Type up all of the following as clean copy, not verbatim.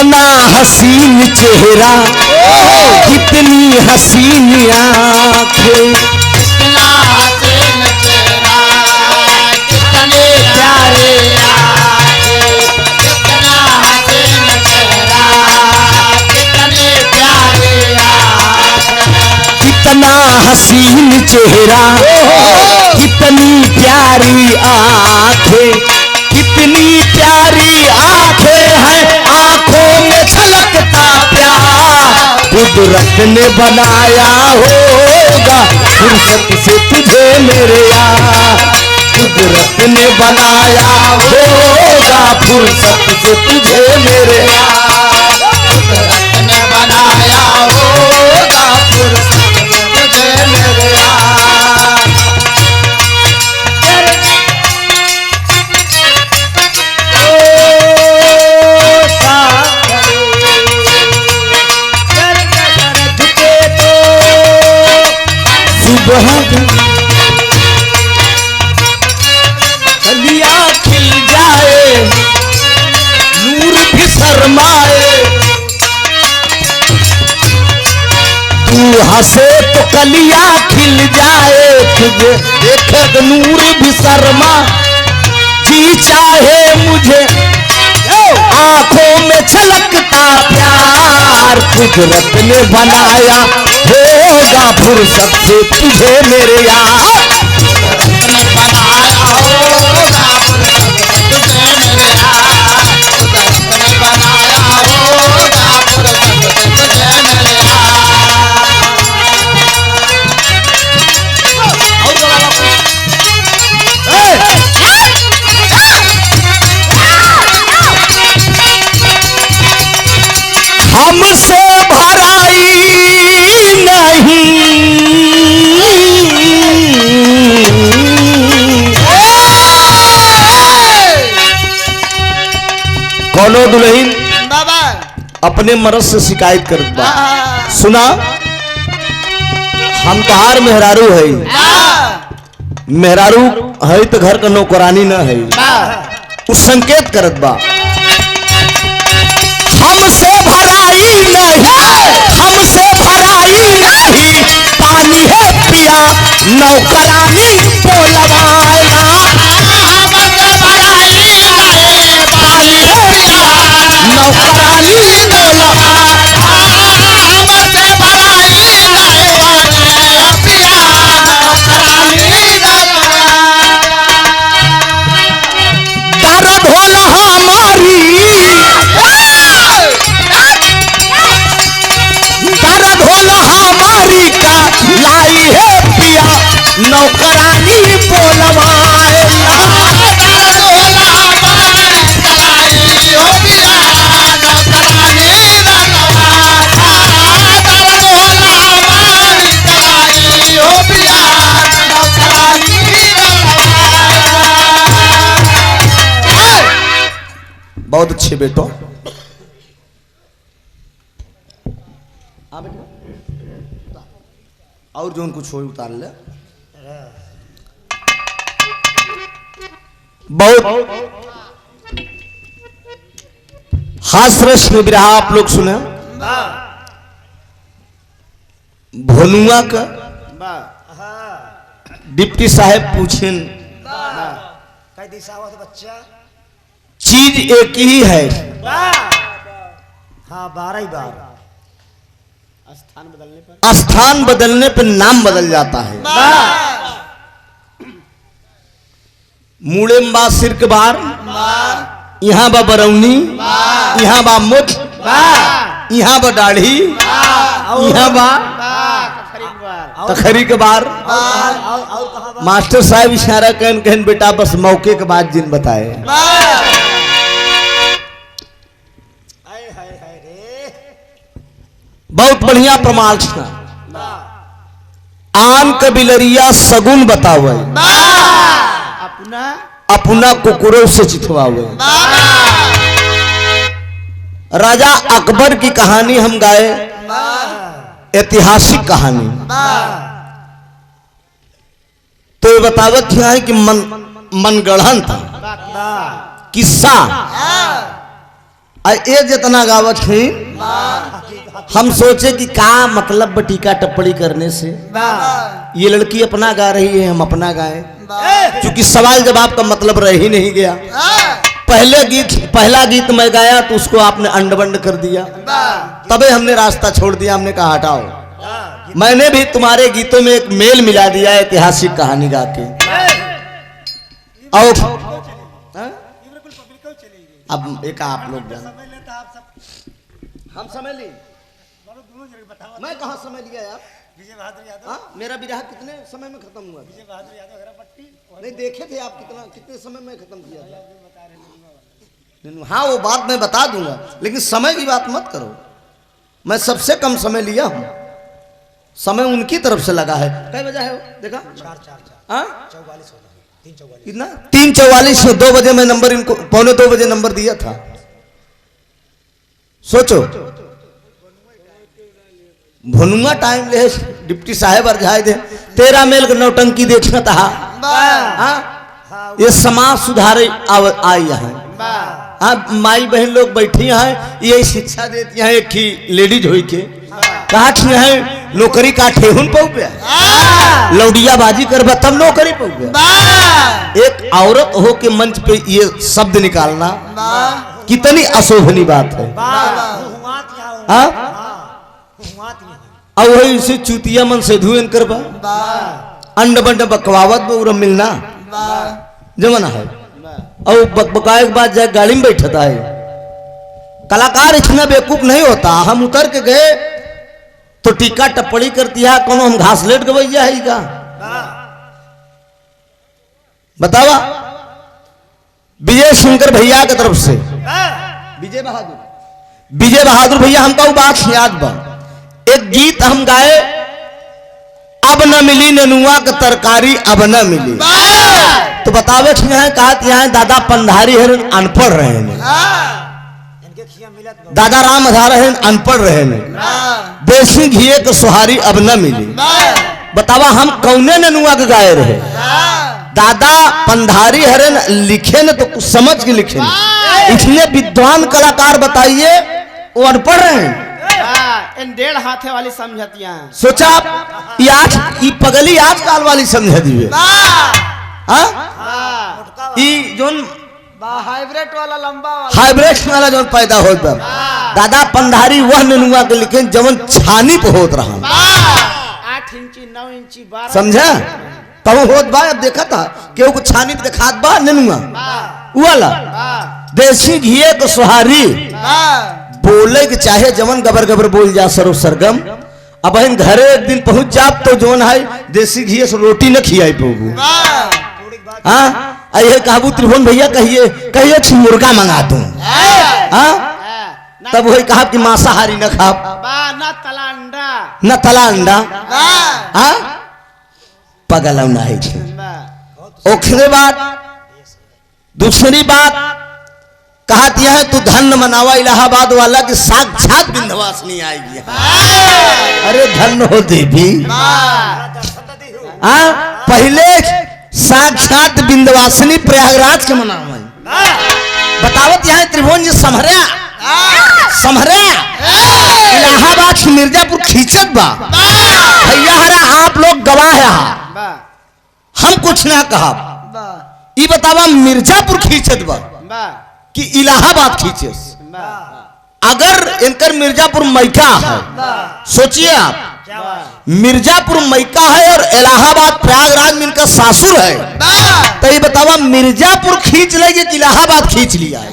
कितना हसीन चेहरा, कितनी हसीन आँखें, कितना हसीन चेहरा, कितने प्यारे आँखें, कितना हसीन चेहरा, कितने प्यारे आँखें, कितना हसीन चेहरा, कितनी प्यारी आँखें, कितनी प्यारी आँखें हैं, आँखों में छलकता प्यार। कुदरत ने बनाया होगा फुर्सत से तुझे मेरे यार, कुदरत ने बनाया होगा फुर्सत से तुझे मेरे यार, कुदरत ने बनाया होगा फुर्सत से तुझे मेरे यार। सुबह कलियां खिल जाए, नूर भी शर्माए, तू हंसे तो कलियां खिल जाए, तुझे देखे तो नूर भी शर्मा, जी चाहे मुझे आंखों में छलकता प्यार। कुदरत ने बनाया होगा फुर्सत से तुझे मेरे यार, कुदरत ने बनाया होगा फुर्सत से तुझे मेरे यार, कुदरत ने बनाया होगा फुर्सत से तुझे मेरे यार। हमसे भराई नहीं, कौनो दुल्हन बाबा अपने मर्द से शिकायत कर बा, सुना हम तोहार मेहरारू है, मेहरारू है तो घर का नौकरानी न है, उस संकेत करत बा। हमसे भराई नहीं, हमसे भराई नहीं, पानी है पिया नौकरानी बोलवाना, हमसे भराई नहीं, पानी है पिया नौकरानी बोलवाना, हमसे भराई नहीं, पिया नौकरानी दर्द होला हमारी, दर्द होला हमारी का लाई है पिया नौकरानी बोलवाना, बहुत अच्छे बेटो। और जो कुछ हो उतार ले, बहुत हास रस में बिरहा आप लोग सुने, भोनुआ का डिप्टी साहब पूछें, बच्चा चीज एक ही है, हाँ 12 बार स्थान बदलने पर नाम बदल जाता है। मूड़े बा सिर के बार, यहाँ बा बरौनी, यहाँ बा मुठ, यहाँ बा दाढ़ी, यहाँ बा तखरी के बार। मास्टर साहब इशारा कहन कहन बेटा बस मौके के बाद जिन बताए। बहुत बढ़िया प्रमाण था। आन कबिलरिया सगुन बतावे, अपना अपना कुकुरों से चितवावे। राजा अकबर की कहानी हम गाए, ऐतिहासिक कहानी। तो ये बतावत क्या है कि मनगढ़ंत था किस्सा। ये जितना गावत है हम सोचे कि का मतलब टीका टिप्पणी करने से। ये लड़की अपना गा रही है, हम अपना गाएं, क्योंकि सवाल जवाब का मतलब रह ही नहीं गया। पहला गीत मैं गाया तो उसको आपने अंडबंड कर दिया, तबे हमने रास्ता छोड़ दिया। हमने कहा हटाओ। मैंने भी तुम्हारे गीतों में एक मेल मिला दिया ऐतिहासिक कहानी गा के। और अब एक आप लोग जान, हम समझ ली, मैं कहाँ समझ लिया यार? विजय बहादुर यादव। हाँ, मेरा विवाह कितने समय में खत्म हुआ? विजय बहादुर यादव हरापट्टी। नहीं देखे थे आप कितने समय में खत्म किया था? हाँ वो बात मैं बता दूंगा, लेकिन समय की बात मत करो। मैं सबसे कम समय लिया हूँ, समय उनकी तरफ से लगा है। कई बजे है वो देखा? 4:44 कितना? 3:44 में 2 बजे मैं नंबर इनको 1:45 बजे नंबर दिया था। सोचो भनुआ टाइम ले डिप्टी साहेब अर्जाए दे 13 मेल के नौटंकी देखना था। हाँ ये समाज सुधारे आई है। हाँ माई बहन लोग बैठी हैं, ये शिक्षा देती हैं। एक ही लेडीज हुई के कहा है नौकरी का ठेहुन पौ गया, लौडिया बाजी कर तब नौकरी पौ गया। एक औरत हो के मंच पे ये शब्द निकालना कितनी अशोभनीय बात है। और वही से चुतिया मन से धुएं करबा अंड बंड बकवावत में मिलना जमाना है। और बकबकाए के बाद जाए गाड़ी में बैठता है। कलाकार इतना बेवकूफ नहीं होता। हम उतर के गए तो टीका टिप्पणी करती है, कोनो हम घासलेट गवैया है का बतावा। विजय शंकर भैया की तरफ से विजय बहादुर भैया हमका वो बात याद बा। एक गीत हम गाए, अब न मिली ननुआ का तरकारी अब न मिली। तो बतावे कहा यहाँ दादा पंधारी है अनपढ़ रहे ने, दादा राम अधारा है अनपढ़ रहे ने, देसी घिए के सुहारी अब न मिली। बतावा हम कौने ननुआ के गाए रहे? दादा पंधारी हरन लिखे न तो कुछ समझ के लिखे न। इतने विद्वान कलाकार बताइए वो अनपढ़ रहे हैं। इन 1.5 हाथे वाली समझतियां सोचा आप ये पगली आजकल वाली समझ दिए। जोन हाइब्रिड वाला लंबा वाला हाइब्रिड वाला जो पैदा हो दादा पंधारी वह ननुआ के लिखे जवन छानी पे होत रहा 8 इंची 9 इंची 12 समझा तब होत बा। अब देखा था केहू को छानी पे दिखात बा ननुआ वाला देसी घिए के सुहारी बोले के चाहे जवन गबर गबर बोल जा सरो सरगम। अब हम घरे एक दिन पहुंच जाब तो जोन है देसी घी से रोटी न खियाई पोगू। हाँ ये काबू त्रिभुवन भैया कहिए मुर्गा मंगा दूं। हाँ तब वही कहा कि मांसाहारी न खा न तला अंडा। हाँ पगल नहीं ओखरे बात। दूसरी बात कहा दिया है तू धन मनावा इलाहाबाद वाला की साक्षात विंध्यवासिनी आएगी। अरे धन हो देवी। पहले साक्षात विंध्यवासिनी प्रयागराज के मनावा बतावत यहाँ त्रिभुवन जी समहरा इलाहाबाद से मिर्जापुर खींचत बा। भैया हरा आप लोग गवाह है, हम कुछ ना कहा। ये बतावा मिर्जापुर खींचत बा कि इलाहाबाद खींचे। अगर इनकर मिर्जापुर मैका है, सोचिए आप मिर्जापुर मैका है और इलाहाबाद प्रयागराज में इनका सासुर है, तो ये बतावा मिर्जापुर खींच लेगी कि इलाहाबाद खींच लिया है?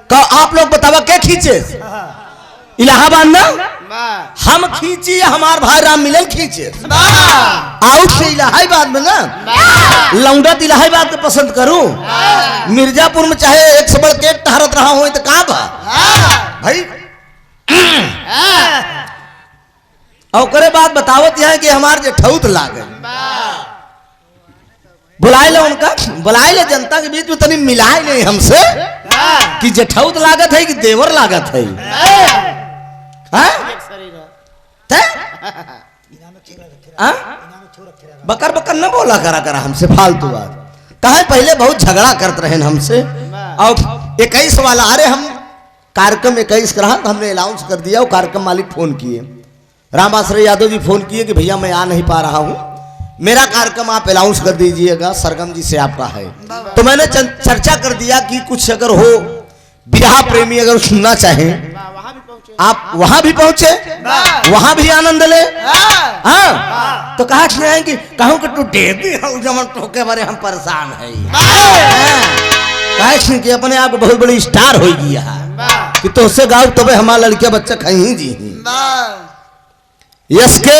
तो आप लोग बतावा क्या खींचे? इलाहाबाद ना हम खींची या हमार भाई राम मिलन खींचे? आउट से इलाहाबाद में ना लौंडा इलाहाबाद को पसंद करूं। मिर्जापुर में चाहे एक से बढ़ के एक टहरत रहा हो तो कहा बा भाई। और बात बतावत है कि हमार जेठौत लागे बुलाए ले उनका बुलाए ले जनता के बीच में तनी मिलाए नहीं हमसे कि जेठौत लागत है कि देवर लागत है। बकर बकर न बोला करा हमसे फालतू बात। कहा पहले बहुत झगड़ा करते रहे हमसे। और 21 वाला, अरे हम कार्यक्रम 21 का रहा तो हमने अनाउंस कर दिया। वो कार्यक्रम मालिक फोन किए, राम आश्रय यादव जी फोन किए कि भैया मैं आ नहीं पा रहा हूँ, मेरा कार्यक्रम आप अनाउंस कर दीजिएगा, सरगम जी से आपका है। तो मैंने चर्चा कर दिया कि कुछ अगर हो बिरहा प्रेमी अगर सुनना चाहें, आप वहां भी पहुंचे, वहां भी आनंद ले। हाँ, तो कहा कि कहूँ कि तू डेबी हो जमन टोके बारे हम परेशान है। कहा कि अपने आप बहुत बड़ी स्टार हो गया कि तो उससे गाँव तबे हमारा लड़के बच्चा कहीं जी। इसके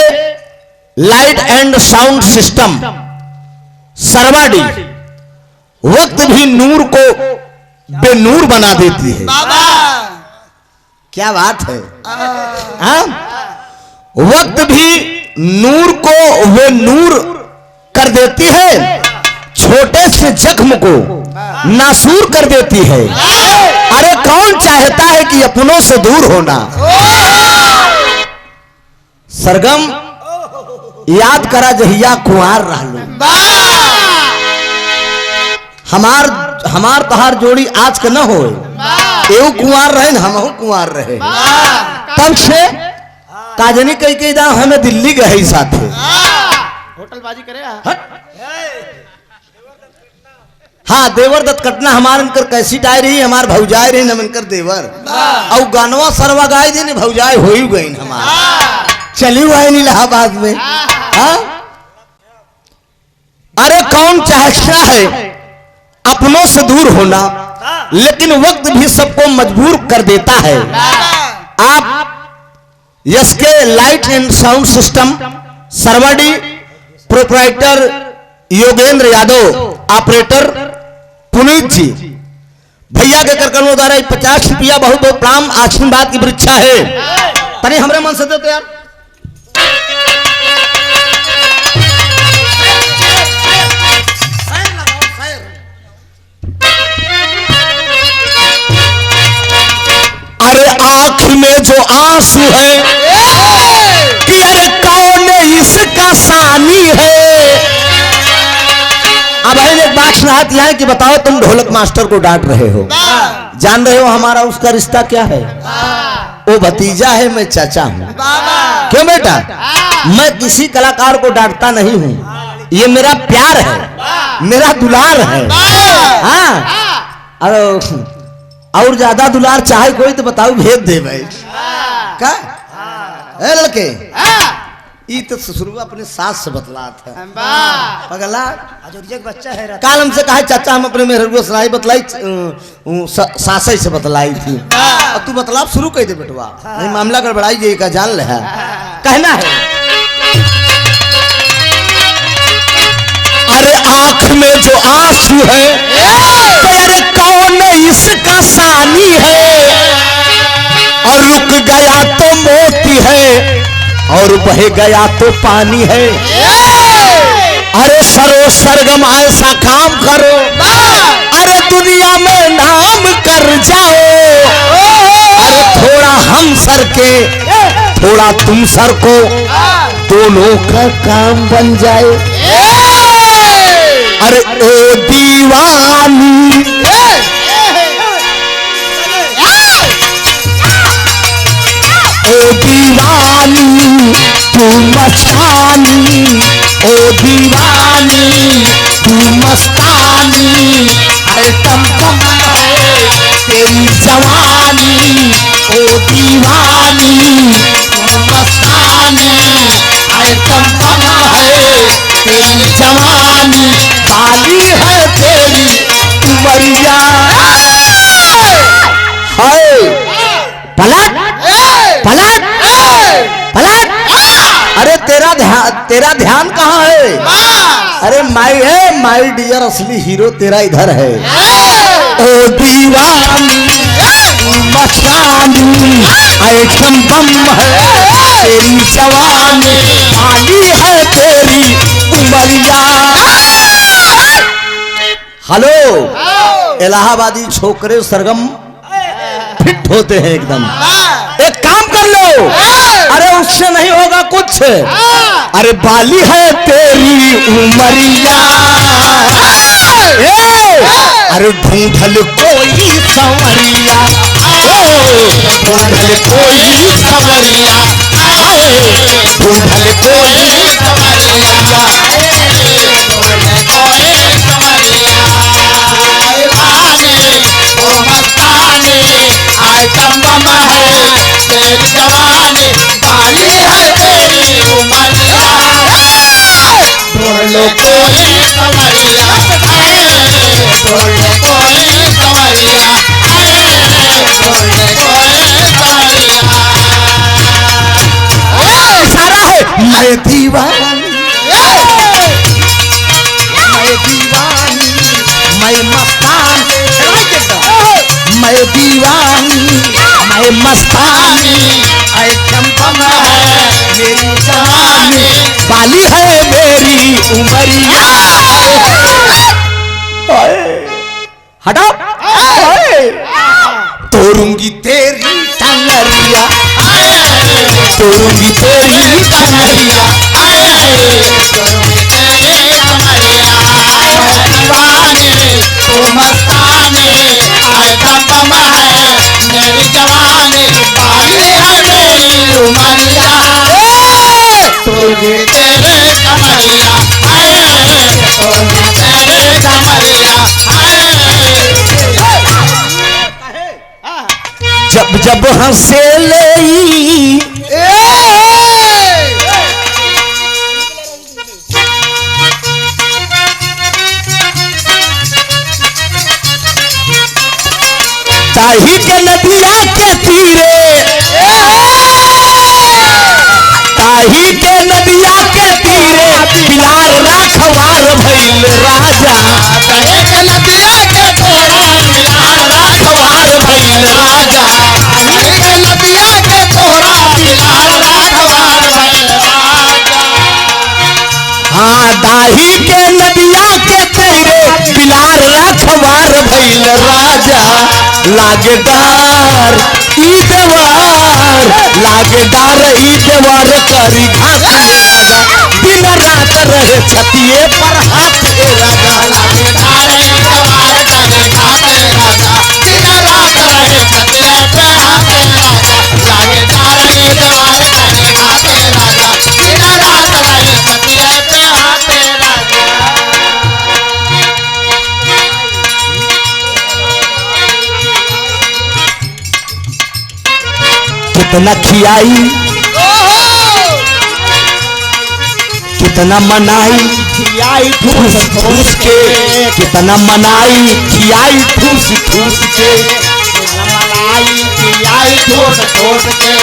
लाइट एंड साउंड सिस्टम सरवाडी वक्त भी नूर को बेनूर बना देती है। क्या बात है। हाँ? वक्त भी नूर को वो नूर कर देती है, छोटे से जख्म को नासूर कर देती है। अरे कौन चाहता है कि अपनों से दूर होना। सरगम याद करा जहिया कुंवार रहलो, हमार तहार जोड़ी आज के न हो, एवं कुंवार रहे न हमहू कुंवार रहे। तब से काजनी कई कई दाम हमें दिल्ली गए साथे होटलबाजी करे। हाँ, देवर दत्त कटना हमार इनकर कैसी डाय रही, हमार भौजाई रही न इनकर देवर, और गानवा सरवा गाय दी भौजाई हो ही गई हमार, चली हुई नहीं इलाहाबाद में। हाँ? अरे कौन चाहता है अपनों से दूर होना, लेकिन वक्त भी सबको मजबूर कर देता है। आप इसके light and sound system Sarwadi proprietor Yogendra Yadav, operator Puneet ji भैया के करकर्मों द्वारा 50 रुपया बहुत बहुत प्राम आशीर्वाद की वृक्षा है। तनी हमरे मन से दे तो यार। अरे आंख में जो आंसू है कि अरे कौन इसका सानी है। अब एक बात सुनाती है कि बताओ तुम ढोलक मास्टर को डांट रहे हो, जान रहे हो हमारा उसका रिश्ता क्या है। वो भतीजा है, मैं चाचा हूँ। क्यों बेटा, मैं किसी कलाकार को डांटता नहीं हूँ, ये मेरा प्यार है, मेरा दुलार है। हाँ, अरे और ज्यादा दुलार चाहे कोई तो बताओ, भेज दे भाई। क्या ए लड़के, ये तो ससुर अपने सास से बतला था पगला। बच्चा है काल हमसे कहा चाचा हम अपने मेहर सलाई बतलाई, सास से बतलाई थी। अब तू बतलाव शुरू कर दे बेटवा, नहीं मामला गड़बड़ाई ये का जान ले है। कहना है अरे आंख में जो आंसू है अरे कौन इसका सानी है, और रुक गया तो मोती है और बह गया तो पानी है। अरे सरो सरगम ऐसा काम करो, अरे दुनिया में नाम कर जाओ। अरे थोड़ा हम सर के थोड़ा तुम सर को, दोनों का काम बन जाए। अरे ओ दीवानी, ओ दीवानी तू मस्तानी, ओ दीवानी तू मस्तानी। अरे तम तम है तेरी जवानी, ओ दीवानी तू मस्तानी। अरे तम तम है तेरी जवानी, खाली है तेरी उमरिया। हाय पलट पलट पलट। अरे तेरा ध्यान कहाँ है। अरे माई है, माई डियर असली हीरो तेरा इधर है। ओ दीवानी मस्तानी, आइटम बम है तेरी जवानी, खाली है तेरी उमरिया। हेलो, इलाहाबादी छोकरे सरगम फिट होते हैं एकदम। एक काम कर लो, अरे उससे नहीं होगा कुछ। अरे बाली है तेरी उमरिया, अरे ढूंढल कोई संवरिया ढूंढल कोई संवरिया ढूंढल कोई सारा है मैं दीवानी मैं मस्तान मैं दीवानी मैं मस्तानी ऐ चंपम है मेरी जवानी बाली है मेरी उमरिया हटाओ तोड़ूंगी तेरी टंगरिया तोड़ूंगी तेरी टंगरिया मेरी जवानी बाली है मेरी उमरिया तोड़ूंगी तेरे कमरिया तोड़ूंगी तेरे कमरिया जब जब हंसे ले ताही के नदिया के तीरे ताही के नदिया के तीरे बिलार राखवार भइल राजा ताही के नदिया के तोरा बिलार राखवार भइल राजा ताही के नदिया के तोरा बिलार राखवार भइल राजा हाँ दाही के नदिया के तीरे बिलार राखवार भइल राजा लागेदार ई देवार लागेदार ई देवार करी घात दिन रात रहे छतिए पर हाथ राजा लागेदार ई देवार करे घाटे राजा दिन रात रहे छतिए पे हाथे राजा लागेदार ई देवार करे घाटे राजा दिन रात रहे छतिए पे हाथे राजा कितना खियाई कितना मनाई खियाई ठूस ठूस के कितना मनाई खियाई ठूस ठूस के मलाई की आई ठोस ठोस के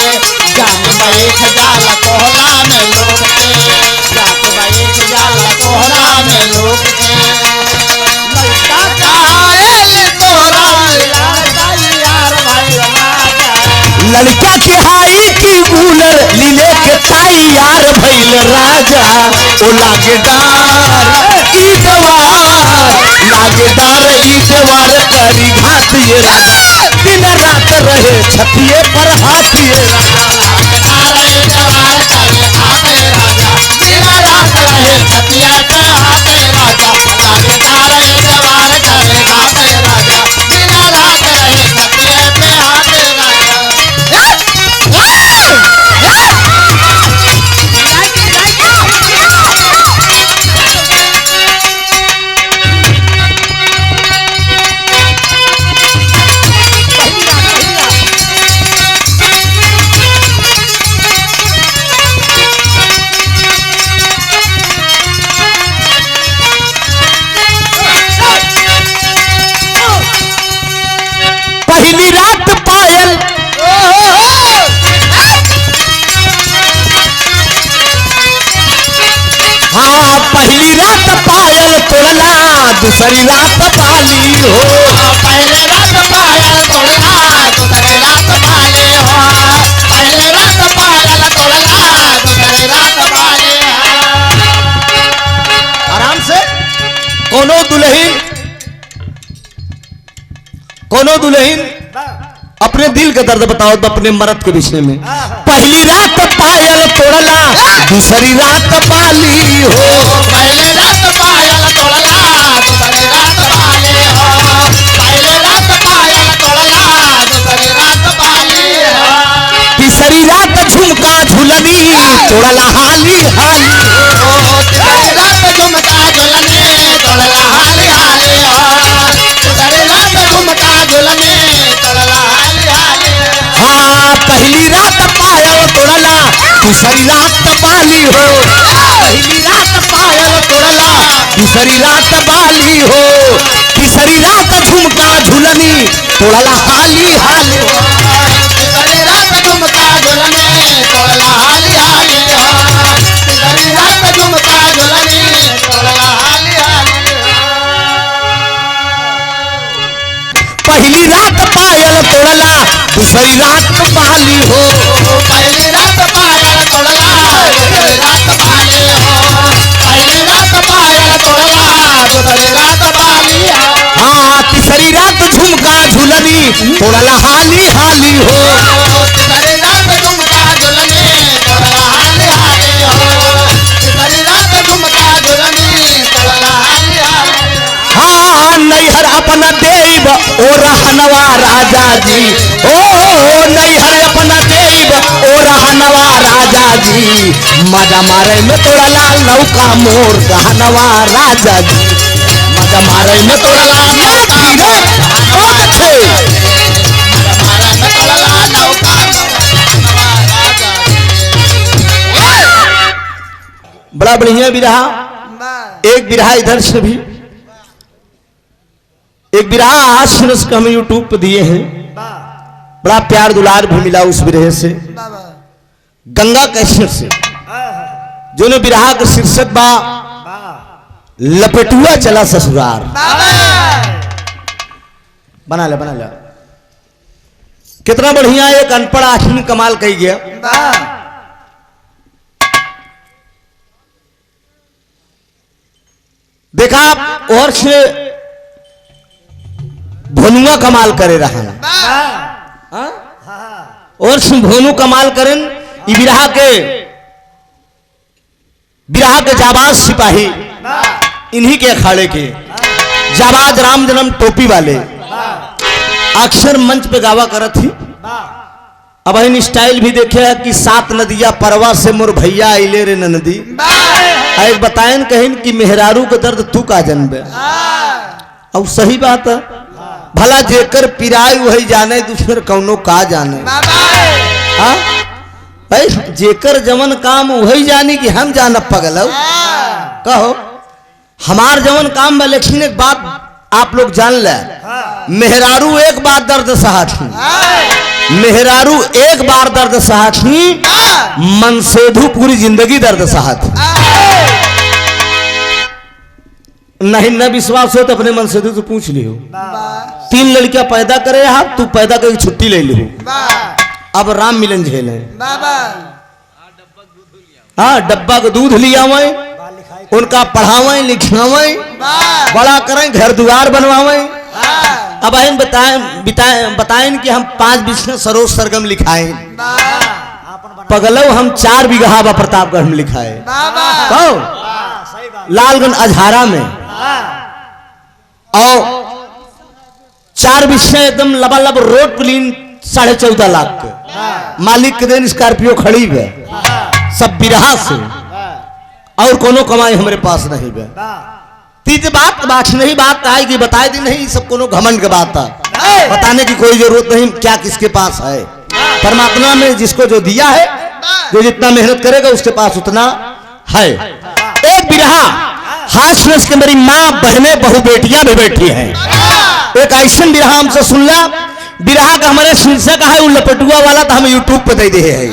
जान बैठ जाला कोहरा में लोग के जान बैठ जाला कोहरा में लोग के लड़का कायल तोरा लड़का यार भाई राजा लड़का के हाई की कूलर लीले के ताई यार भइल राजा ओ लागेदार ई देवार करी घात ये राजा दिन रात रहे छतिए पर हाथ ये राजा लागेदार ई देवार करे घाटे राजा दिन रात रहे छतिया पे हाथे राजा लागेदार ई देवार करे घाटे राजा दिन रात रहे छतिया पे हाथे राजा पहली रात पायल हाँ पहली रात पायल तोड़ला दूसरी रात पाली हो पहले रात पायल तोड़ला दूसरे रात पाले हो पहले रात पायल तोड़ला दूसरे रात पाले आराम से कोनो दुल्हन अपने दिल का दर्द बताओ तो अपने मर्द के विषय में पहली रात पायल तोड़ला दूसरी रात पाली हो पहले रात पायल तोड़ला दूसरे रात पाले हो तोड़ला हाली हाली तिसरी रात झुमका झुलने तोड़ला हाली हाली तिसरी रात झुमका झुलने तोड़ला हाली हाली हाँ पहली रात पायल तोड़ला दूसरी रात बाली हो पहली रात पायल तोड़ला दूसरी रात बाली हो तीसरी रात झुमका झुलनी तोड़ला हाली हाली तिसरी रात झुमका झुलने तोड़ला हाली हाली तिसरी रात झुमका झुलने तोड़ला हाली हाली पहली रात पायल तोड़ला दूसरी रात बाली हो पहली रात पायल तोड़ला दूसरी रात बाली पहली रात पायल तोड़ला दूसरी रात बाली हाँ तीसरी रात झुमका झुलनी तोड़ला हाली हाली हो तिसरी रात झुमका झुलने तोड़ला हाली हाली तिसरी रात झुमका झुलने तोड़ला हाली हाली हाँ नैहर अपना देव ओ रहनवा राजा जी ओ नैहर अपना देव ओ रहनवा राजा जी मजा मारे में तोड़ला लौका मोर कहनवा राजा जी मजा मारे में तोड़ला लौका मोर बहुत अच्छे हमारा में तोड़ला नौका नवा राजा बड़ा बढ़िया बिरहा एक बिरहा इधर से भी एक बिरहा आज सुनस का हम यूट्यूब पे दिए हैं बड़ा प्यार दुलार भी मिला उस बिरहे से गंगा कैसेट से जो ने बिरहा का शीर्षक बा लपेटुआ चला ससुरार बना ले कितना बढ़िया एक अनपढ़ आदमी कमाल कही गया देखा और से भोनुआ कमाल करे रहा और से भोनू कमाल करें बिरहा के जाबाज सिपाही इन्हीं के अखाड़े के जाबाज राम जन्म टोपी वाले अक्सर मंच पे गावा करत थी अब इन स्टाइल भी देखे है कि सात नदिया परवा से मोर भैया आइले रे नदी एक बताएं कहीं कि मेहरारू के दर्द तू का जनबे अब सही बात है भला जेकर पिराई वही जाने दूसर कौनो का जाने हाँ भाई जेकर जवन काम वही जानी कि हम जाना पगल कहो हमार जवन काम में लेकिन एक बात आप लोग जान ले मेहरारू एक बार दर्द सहाथी मेहरारू एक बार दर्द सहाथी मनसेधु पूरी जिंदगी दर्द सहाथी नहीं न विश्वास हो तो अपने मनसेधु से पूछ लियो 3 लड़कियां पैदा करे आप तू पैदा करके छुट्टी ले लियो अब राम मिलन झेल है हाँ डब्बा का दूध लिया हुए उनका पढ़ावे लिखावे बड़ा करें घर द्वार बनवावे अब हम बताएं कि हम 5 बिस्ने सरोज सरगम लिखाए पगलव हम 4 बीघा प्रतापगढ़ में लिखाए कहो लालगंज अजहारा में और 4 बिस्ने एकदम लबालब रोड प्लीन 14.5 लाख के मालिक के दिन स्कॉर्पियो खड़ी है सब बिरहा से और कोनो कमाई हमारे पास नहीं है तीज बात नहीं बात है कि बताए दी नहीं सब कोनो घमंड के बात है बताने की कोई जरूरत नहीं क्या किसके पास है परमात्मा ने जिसको जो दिया है जो जितना मेहनत करेगा उसके पास उतना है एक बिरहा हाथ के मेरी माँ बहनें बहु बेटियां भी बैठी हैं एक ऐसा बिरहा हमसे सुन ला बिरहा का हमारे शीर्षक है वो लपेटुआ वाला तो हम यूट्यूब पे दे दिए है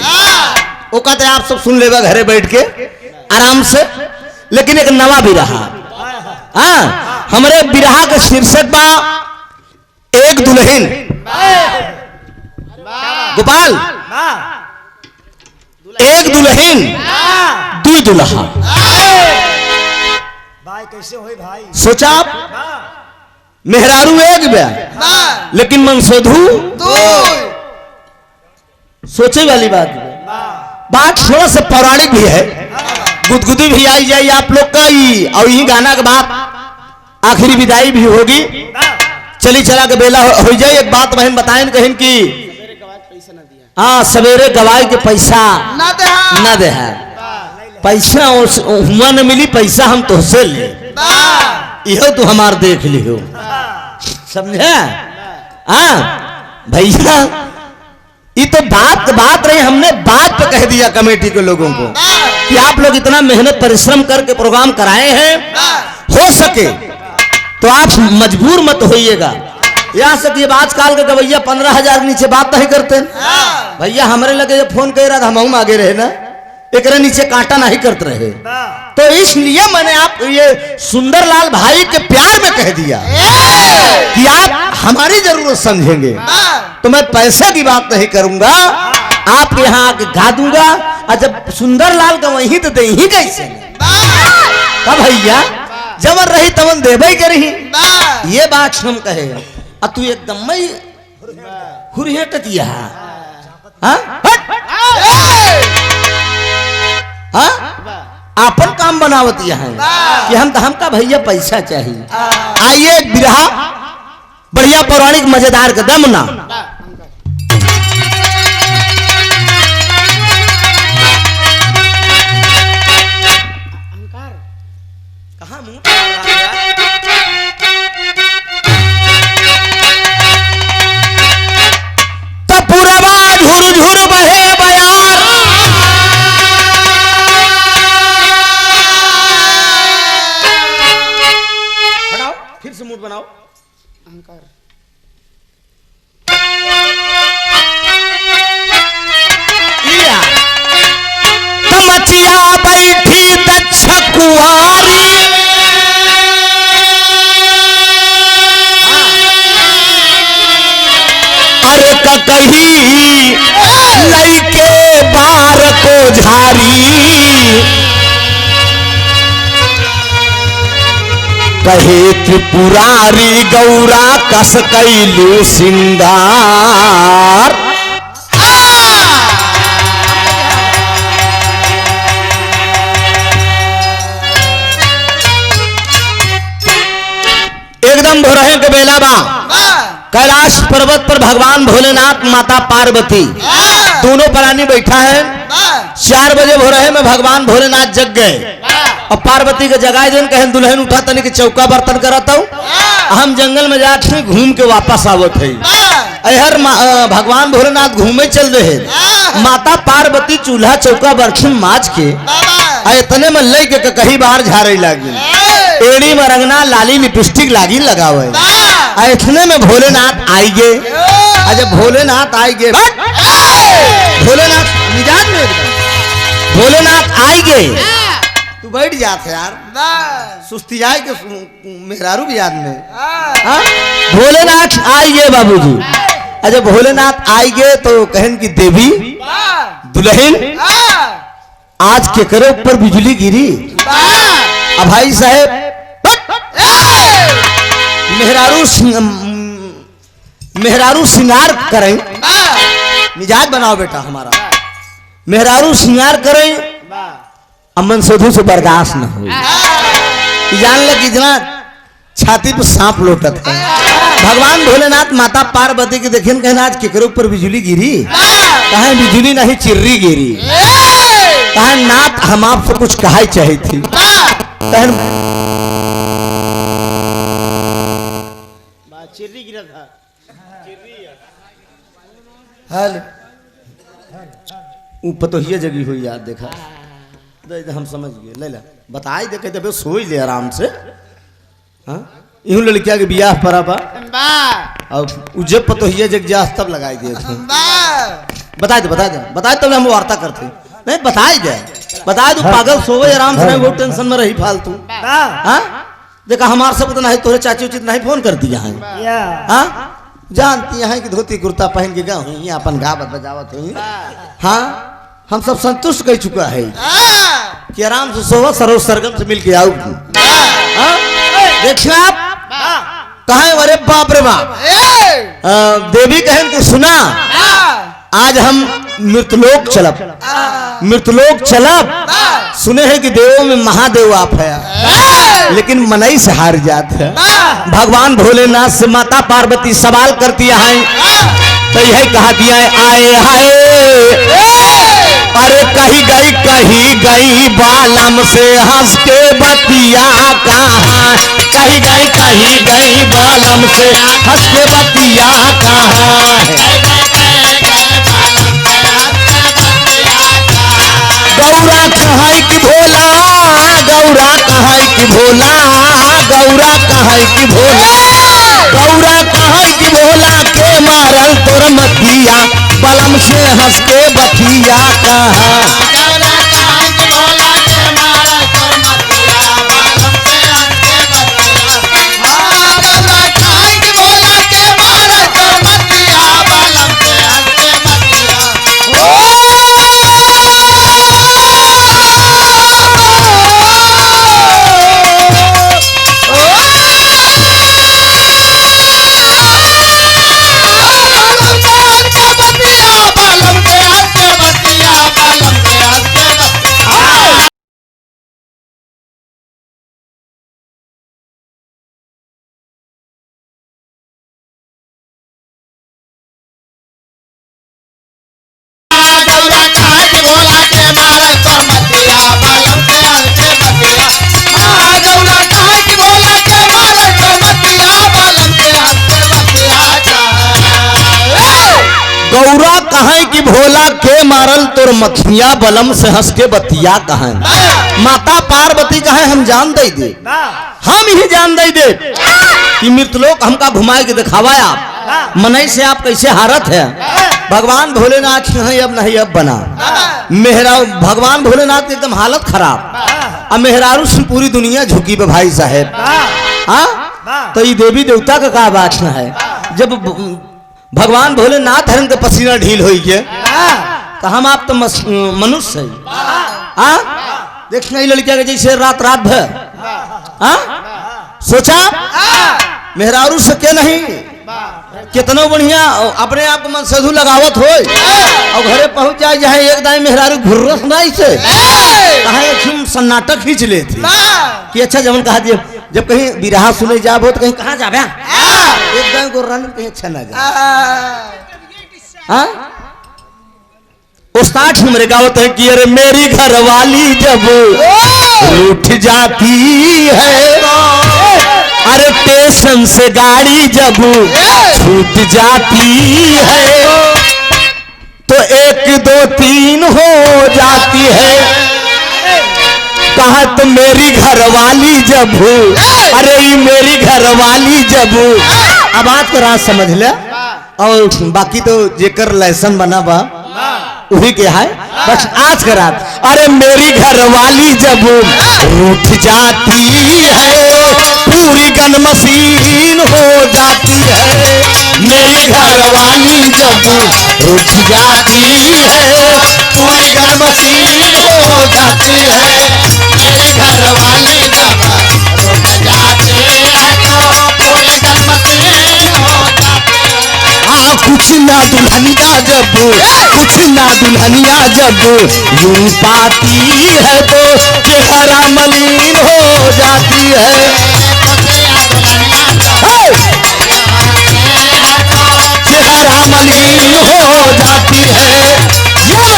वो कहते आप सब सुन लेगा घरे बैठ के आराम से लेकिन एक नवा बिरहा हाँ हमारे बिरहा का शीर्षक बा एक दुल्हन गोपाल एक दुल्हन 2 दुल्हा भाई कैसे होई भाई सोचा आप मेहरारू एक ब्या लेकिन मनसोधू सोचे वाली बात थोड़ा सा पौराणिक भी है गुदगुदी भी आई जाए आप लोग का और यही गाना के बाद आखिरी विदाई भी होगी चली चला के बेला हो जाए एक बात बहन बताएं कहीं कि हाँ सवेरे गवाई के पैसा ना दे न दे है पैसा हुआ न मिली पैसा हम तुझसे ले इहो तू हमार देख लियो समझे हाँ भैया ये तो बात रही हमने बात पे कह दिया कमेटी के लोगों को कि आप लोग इतना मेहनत परिश्रम करके प्रोग्राम कराए हैं हो सके तो आप मजबूर मत होइएगा यहाँ से कि आजकल के गवैया 15,000 के नीचे बात नहीं करते भैया हमारे लगे जब फोन कर रहा था हम आगे रहे ना एक नीचे कांटा नहीं करते रहे तो इसलिए मैंने आप ये सुंदरलाल भाई के प्यार में कह दिया कि आप हमारी जरूरत समझेंगे तो मैं पैसे की बात नहीं करूंगा आपके यहाँ आके गा दूंगा और जब सुंदरलाल का वहीं तो दे ही कैसे तब भैया जवन रही तवन देवे करही ये बात हम कहेगा और तू एकदम ही हुरियट दिया अपन काम बनावत है कि हमका भैया पैसा चाहिए आइए एक बिरहा बढ़िया पौराणिक मजेदार का दमना कहाँ मुंह पुरवा झुर झुर बहे बयार बनाओ फिर से मूड बनाओ तमचिया बैठी दक्ष कुआरी अरे कही लइके बार को झारी कहे त्रिपुरारी गौरा कस कैलू सिंगार एकदम भोरहे के बेला बा कैलाश पर्वत पर भगवान भोलेनाथ माता पार्वती दोनों प्राणी बैठा है 4 बजे भोरहे में भगवान भोलेनाथ जग गए और पार्वती के जगाए दिन कहें दुल्हन उठा तनी के चौका बर्तन करता हूँ हम जंगल में जाके घूम के वापस आवत है हर भगवान भोलेनाथ घूमे चल रहे माता पार्वती चूल्हा चौका बर्तन माज के इतने में लई के कहीं बाहर झाड़े लागी एड़ी में रंगना लाली लिपस्टिक लागी लगावे इतने में भोलेनाथ आई गए अजय भोलेनाथ आई गए भोलेनाथ मिजाज में भोलेनाथ आई गए तू बैठ जाते यार सुस्ती आए के मेहरारू की याद में भोलेनाथ आई गए बाबूजी अजय भोलेनाथ आई गए तो कहन की देवी दुल्हन आज के करे ऊपर बिजली गिरी अब भाई साहेब मेहरारू श्रृंगार करें मिजाज बनाओ बेटा हमारा मेहरारू श्रृंगार करें अमन सोधु से बर्दाश्त न हो जान लग इतना छाती पे सांप लोटत है भगवान भोलेनाथ माता पार्वती के देखें कहना आज केकरो ऊपर बिजली गिरी कहा बिजली नहीं चिर्री गिरी कहा नाथ हम आपसे कुछ कहा चाहिए थी चिर्री गिरा था हेलो ऊपर तो ही जगी हुई याद देखा हम समझ गए ले ला बताई देखे जब सोई ले आराम से हाँ यूं लड़किया के बियाह पर अब जब पतो ही जग जा तब लगाई दिए बता दे तब हम वार्ता करते नहीं बता दे पागल सोवे आराम से वो टेंशन में रही फालतू हाँ देखा हमारे सब तो नहीं तोरे चाची उचित नहीं फोन कर दिया है हाँ जानती है कि धोती कुर्ता पहन के गए हुई अपन गावत बजावत हुई हाँ हम सब संतुष्ट कर चुका है कि आराम से सोवा सरोज सरगम से मिल के आओ देखिए आप कहे अरे बाप रे बाप देवी कहन को सुना आज हम मृतलोक चलब सुने हैं कि देवों में महादेव आप है लेकिन मनई से हार जात है भगवान भोलेनाथ से माता पार्वती सवाल करती है तो यही कहा दिया आए हाय अरे कही गई बालम से हंस के बतिया कहाँ कही गई बालम से हंस के बतिया कहाँ गौरा कहाँ की भोला गौरा कहाँ की भोला गौरा कहाँ की भोला गौरा कहाँ की भोला के मारल तोर मतिया बलम से हंस के बतिया कहाँ गौरा कहाँ की भोला के मारल तोर मखिया बलम से हंस के बतिया कहाँ माता पार्वती कहे हम जान दे हम ही जान दे कि मृतलोक हमका घुमाए के दिखावा आप मनई से आप कैसे हारत है भगवान भोलेनाथ नहीं अब नहीं अब बना मेहरा भगवान भोलेनाथ की एकदम हालत खराब अब मेहरारू से पूरी दुनिया झुकी पे भाई साहेब हाँ तो ये देवी देवता का क्या बात है जब भगवान भोलेनाथ हरन के पसीना ढील हो गए तो हम आप तो मनुष्य है देखना लड़किया के जैसे रात भर सोचा मेहरारू से के नहीं कितना बढ़िया अपने आप मन साधु लगावत हो और घरे पहुंच जाए जहाँ एक दाई मेहरारू घुर्रस नहीं से कहा सन्नाटक खींच ले थी कि अच्छा जमन कहा दिए जब कहीं बिरहा सुने जाबो तो कहीं कहाँ जाबे एक दाई को रन कहीं अच्छा ना जाए उस्ताद हमरे गावत है कि अरे मेरी घरवाली जब रूठ जाती है अरे स्टेशन से गाड़ी जब छूट जाती है तो 1 2 3 हो जाती है कहा तो मेरी घरवाली जब अरे मेरी घरवाली जब अब बात को रात समझ ले और बाकी तो जेकर लाइसेंस बना बा वही के है बस आज का रात अरे मेरी घरवाली जब रूठ जाती है पूरी गन मशीन हो जाती है मेरी घरवाली जब रूठ जाती है पूरी गन मशीन हो जाती है मेरी घरवाली जब रूठ जाती है तो पूरी गन मशीन हो जाती है कुछ ना दुल्हनिया जब यूं पाती है तो चेहरा मलिन हो जाती है चेहरा मलिन हो जाती है ये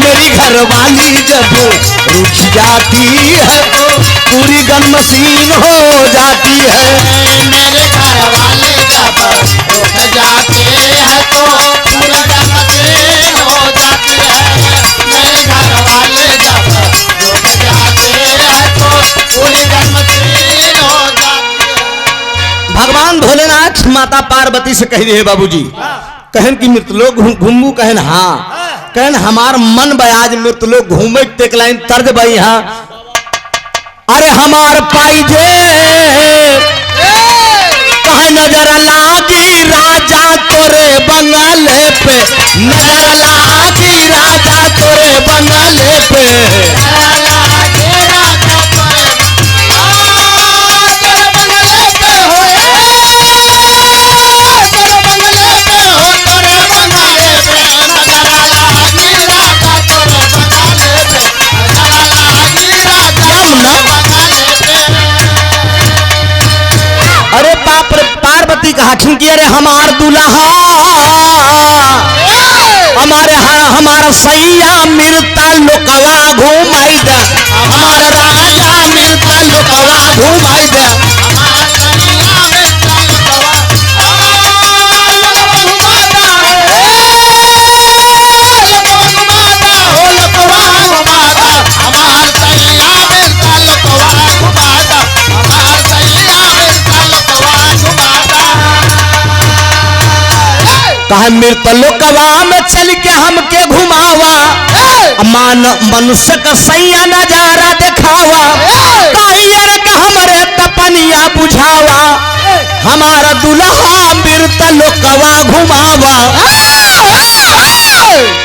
मेरी घरवाली जब रुक जाती है तो पूरी गन मशीन हो जाती है मेरे घरवाले जब रुक जाते हैं तो पूरी गन मशीन हो जाती है मेरे घरवाले जब रुक जाते हैं तो पूरी गन मशीन हो जाती है भगवान भोलेनाथ माता पार्वती से कह रहे बाबूजी कहन की मृतलोक घूमू कहन हाँ कहन हमार मन बयाज मृतलोक घूमे टेकलाइन तर्ज बई हाँ अरे हमार पाई जे कहे नजर लागी राजा तोरे बंगले पे नजर लागी राजा तोरे बंगले पे कहा कि अरे हमार दुल्हा हमारा सैया मिलता लोकवा घुमाई दे, हमारा राजा मिलता लोकवा घुमाई दे। कहा मृत लोकवा में चल के हमके घुमावा, मान मनुष्य का सैया नजारा दिखावा, कायर के हमरे तपनिया बुझावा, हमारा दुल्हा मृत लोकवा घुमावा।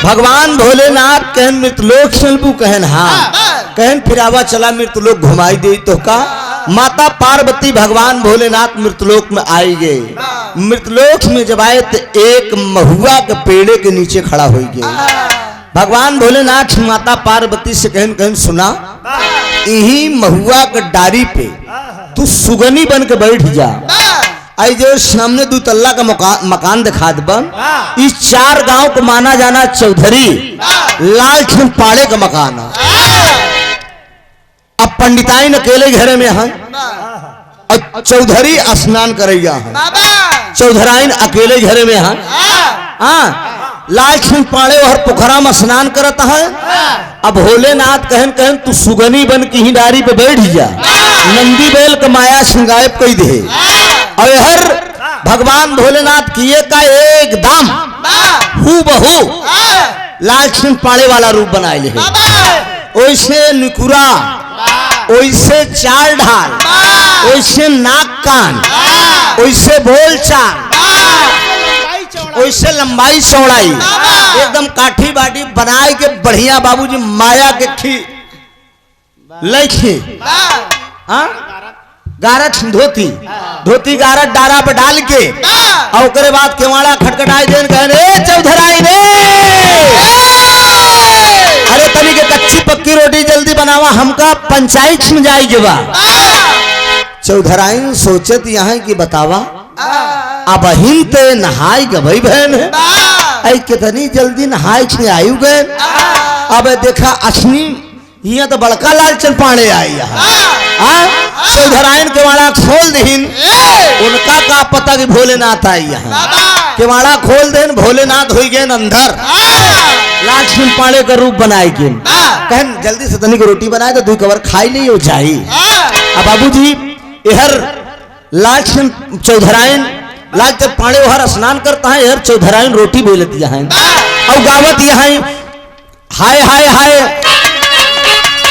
भगवान भोलेनाथ कहन मृतलोक चलबू, कहन हाँ, कहन फिरावा चला मृतलोक घुमाई दे तो का। माता पार्वती भगवान भोलेनाथ मृतलोक में आई गए। मृतलोक में जब आए तो एक महुआ के पेड़े के नीचे खड़ा हो गए। भगवान भोलेनाथ माता पार्वती से कहन कहन सुना, यही महुआ के डारी पे तू सुगनी बन के बैठ जा। आई जो सामने 2 तल्ला का मकान दिखा बन, इस 4 गांव को माना जाना चौधरी लालचंद पाड़े का मकान है। अब पंडिताइन अकेले घरे में है और चौधरी स्नान करैया है, चौधराइन अकेले घरे में है। हाँ, लालचंद पाड़े और पोखरा में स्नान करता है। अब भोलेनाथ कहन कहन तू सुगनी बन की ही डारी पे बैठ जा, नंदी बैल का माया सिंगायब कई दे। और हर भगवान भोलेनाथ किए का एकदम हूबहू लालचंद पाड़े वाला रूप बनाए ले, ओइसे निकुरा, ओइसे चाल ढाल, ओइसे नाक कान, ओइसे बोल चाल, ओइसे लंबाई चौड़ाई, एकदम काठी बाटी बनाए के बढ़िया बाबूजी माया के खी लैखी। हाँ, गारठ धोती, धोती गारठ डारा पे डाल के और उसके बाद केवाड़ा खटखटाई देन कहे चौधराई रे, अरे तनी के कच्ची पक्की रोटी जल्दी बनावा, हमका पंचायत में जाएगी बा। चौधराइन सोचत यहाँ की बतावा, अब हिम ते नहाई गई बहन है, आई कितनी जल्दी नहाई छे आयु गए। अब देखा असनी यहाँ तो बड़का लालचंद पाड़े आई यहाँ। चौधराइन केवाड़ा खोल दीन, उनका का पता कि भोलेनाथ आई यहाँ। केवाड़ा खोल देन, भोलेनाथ हो गए अंदर, लालचंद पाड़े का रूप बनाए के कहन जल्दी से तनी की रोटी बनाए तो 2 कवर खाई ली हो जाई। अब बाबूजी इहर लालचंद चौधराइन लालचंद पाड़े वहर स्नान करता है, इहर चौधराइन रोटी बोलत यहाँ और गावत यहाँ हाय हाय हाय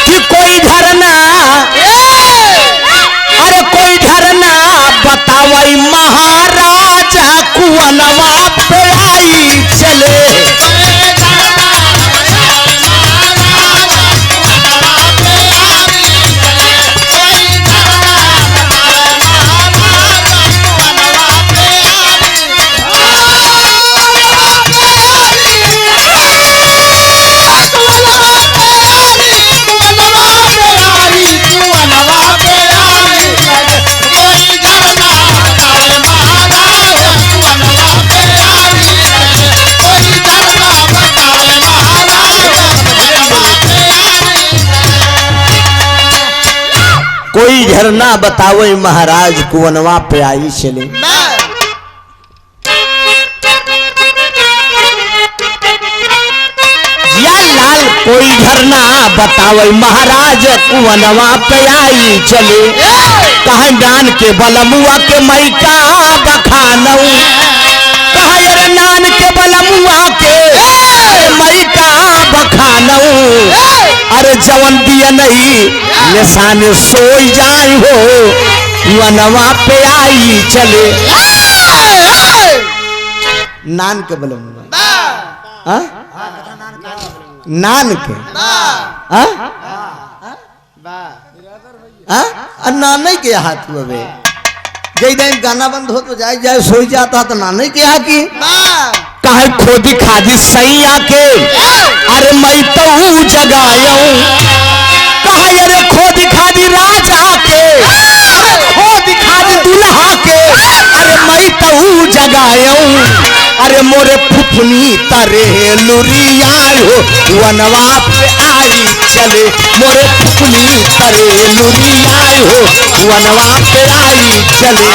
कि कोई झरना, अरे कोई झरना बतावई महाराजा कुवनवा पे आई चले। कोई झरना बतावे महाराज कुवनवा पे आई चले। या लाल कोई झरना बतावे महाराज कुवनवा पे आई चले, कहा डान के बलमुआ के मैका बखानऊ, कहा अरे नान के बलमुआ के मैका बखानऊ, अरे जवन दिया नहीं निशान सोई जाई हो, वनवा पे आई चले। नान के बलमुआ, नान के नाने के हाथ हुए जय दिन गाना बंद हो तो जाए जाए सोई जाता तो नाने के यहाँ की कहा खोदी खादी सही आके, अरे मैं तो जगाऊं, कहा अरे खोदी खादी राजा के, अरे खोदी खादी दुल्हा के, अरे मैं तो मोरे फुफनी तरे लुरियायो वनवा पे आई चले मोरे फुफनी तरे लुरियायो वनवा पे आई चले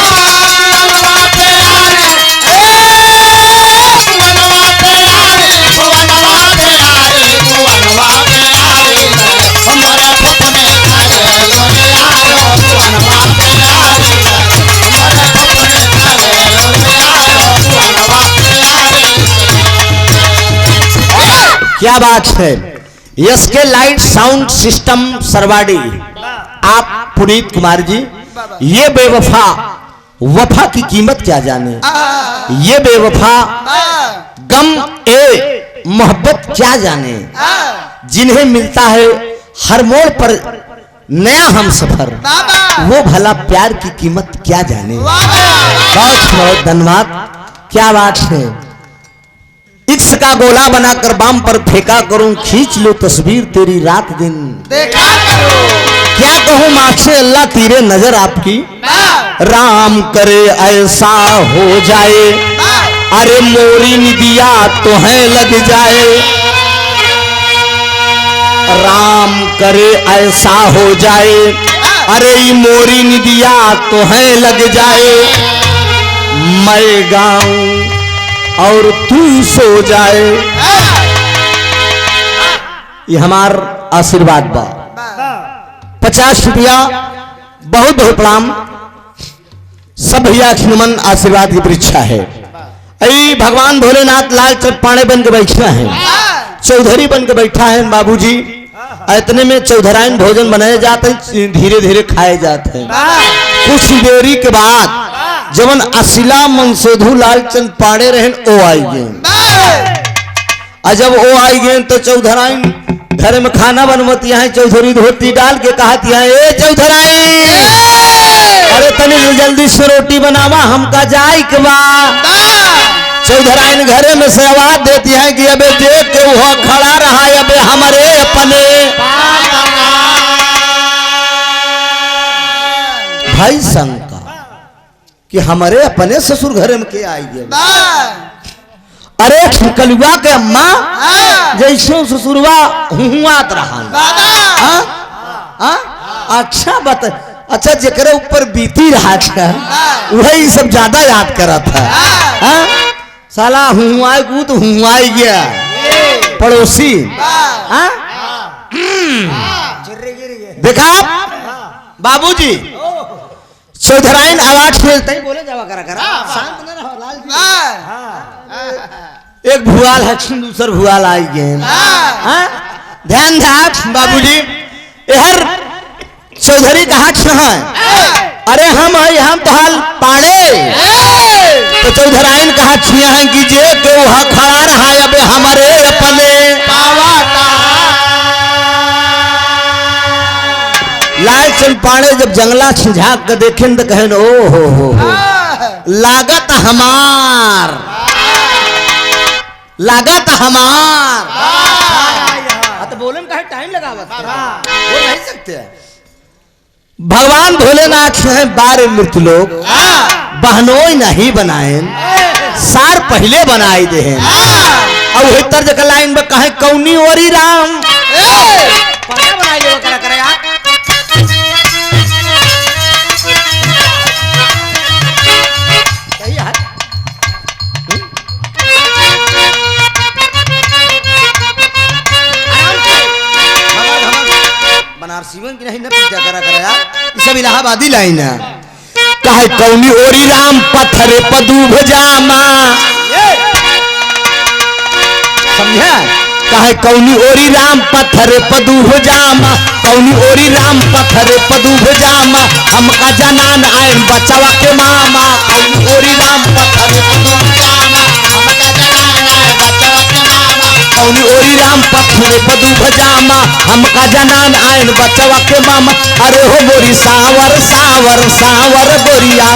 क्या बात है। SK light sound system Sarwadi, आप पुनीत कुमार जी, ये बेवफा वफा की कीमत क्या जाने, ये बेवफा गम ए मोहब्बत क्या जाने, जिन्हें मिलता है हर मोड़ पर नया हम सफर, वो भला प्यार की कीमत क्या जाने। बहुत बहुत धन्यवाद। क्या बात है। इक्स का गोला बनाकर बाम पर फेंका करूं, खींच लो तस्वीर तेरी रात दिन देखा करो। क्या कहूं माँ से अल्लाह तीरे नजर आपकी, राम करे ऐसा हो जाए, अरे मोरी निदिया तो है लग जाए, राम करे ऐसा हो जाए, अरे मोरी निदिया तो है लग जाए, मैं गाऊं और तू सो जाए। ये हमार आशीर्वाद बा। 50 रुपया बहुत बहुत प्रणाम। सब भैया खिनमन आशीर्वाद की परीक्षा है। अरे भगवान भोलेनाथ लाल चौपाने बन के बैठा है, चौधरी बन के बैठा है बाबूजी। इतने में चौधराइन भोजन बनाए जाते हैं, धीरे धीरे खाए जाते हैं। कुछ देरी के बाद जवन असिला मनसेधु लालचंद पाड़े रहन ओ आई गए। जब ओ आई गए तो चौधराइन घर में खाना बनवती है, चौधरी धोती डाल के कहती है, ए चौधराइन अरे तनी जल्दी से रोटी बनावा हमका जाए के बा। चौधराइन घरे में से आवाज देती है कि अबे देख के वो खड़ा रहा, अबे हमारे अपने भाई शंका कि हमारे अपने ससुर घरे में के आई गए। अरे कलुआ के अम्मा जैसे ससुरवा हुआत रहा। अच्छा बता, अच्छा जेकरे ऊपर बीती रहा था वही सब ज्यादा याद करा था। साला हुआई को तो हुआई गया पड़ोसी। देखा बाबूजी चौधराइन आवाज खेलते ही बोले जावा करा करा, शांत न रहो लाल जी। एक भुआल है, दूसर भुआल आई गए। ध्यान धाक बाबूजी, हर चौधरी कहा है, अरे हम तो हाल पाड़े। तो चौधराइन कहा है कि जे के वहां खड़ा रहा अबे हमारे अपने। लालचंद पाड़े जब जंगला छिझाक के देखें तो कहें ओ हो लागत हमार, लागत हमार। तो बोले में कहे टाइम लगा बोल नहीं सकते। भगवान भोलेनाथ है बारे मृत्यु लोग बहनोई नहीं बनाए, सार पहले बनाए दे हैं। और वही तर्ज का लाइन में कहे कौनी ओरी राम बनाई दे करा करे यार। बनारसीवन की नहीं ना पूजा करा करे यार, सब इलाहाबादी लाइन है। कहे कौनी ओरी राम पत्थरे पदूभ जामा, समझा? कहे कौनी ओरी राम पत्थरे पदूभ जामा, कौनी ओरी राम पत्थरे पदूभ जामा, हमका जनान आयन बचवा के मामा। कौनी ओरी राम पत्थरे पदूभ जामा, हमका जनान आयन बचवा के मामा। कौनी ओरी राम पत्थरे पदूभ जामा, हमका जनान आयन बचवा के मामा। अरे हो गोरी सावर सावर सावर गोरिया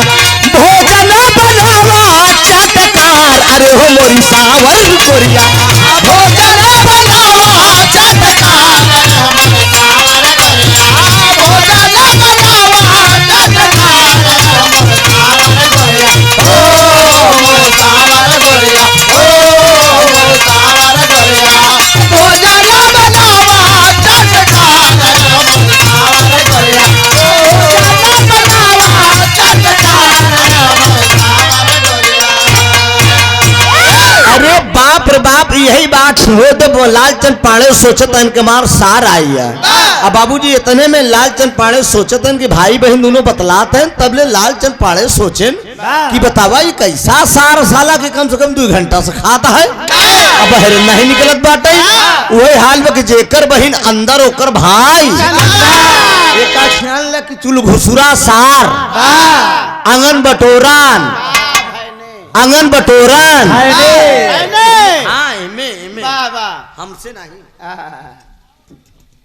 भोजन बनावा चटकार। अरे हो मोरी सावर गोरिया भोजन बनावा चटकार। भोजन बनावा चटकार। ओ सावर गोरिया ओ गाठ हो तो लालचंद पाड़े सोचत हन के मार सार आई है। अब बाबूजी इतने में लालचंद पाड़े सोचत हन कि भाई बहन दोनों बतलाते हैं, तब ले लालचंद पाड़े सोचेन कि बतावा ये कैसा सार साला के कम से कम 2 घंटा से खाता है, अब बहर नहीं निकलत बाटे। वही हाल में कि जेकर बहन अंदर ओकर भाई एक ख्याल ले कि चुल घुसुरा सार आंगन बटोरान आंगन बटोरान हाँ एमे हमसे नहीं।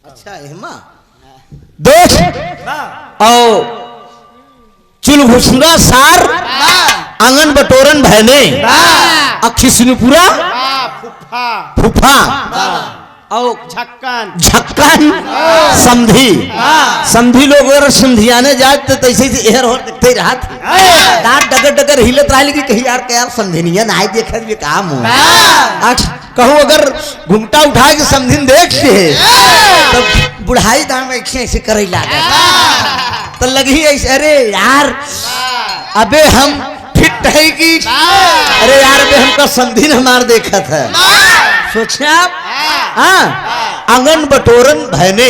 अच्छा एमा दोस्त और चुल घुसुरा सार आंगन बटोरन बहने अखिसनुपुरा फुफा और झक्कन समधी समधी लोग अगर समधियाने जाए तो तैसे एहर हो देखते रहत दांत डगर डगर हिलत रहा कि कहीं यार क्या समधिनिया ना देखत भी काम हो। आज कहूँ अगर घुमटा उठा के समधिन देख से तो बुढ़ाई दाम ऐसे ऐसे करे लागे तो लगी ऐसे अरे यार अबे हम फिट है कि अरे यार अबे हमका समधिन हमार देखा था सोचे आप। हाँ आंगन बटोरन बहने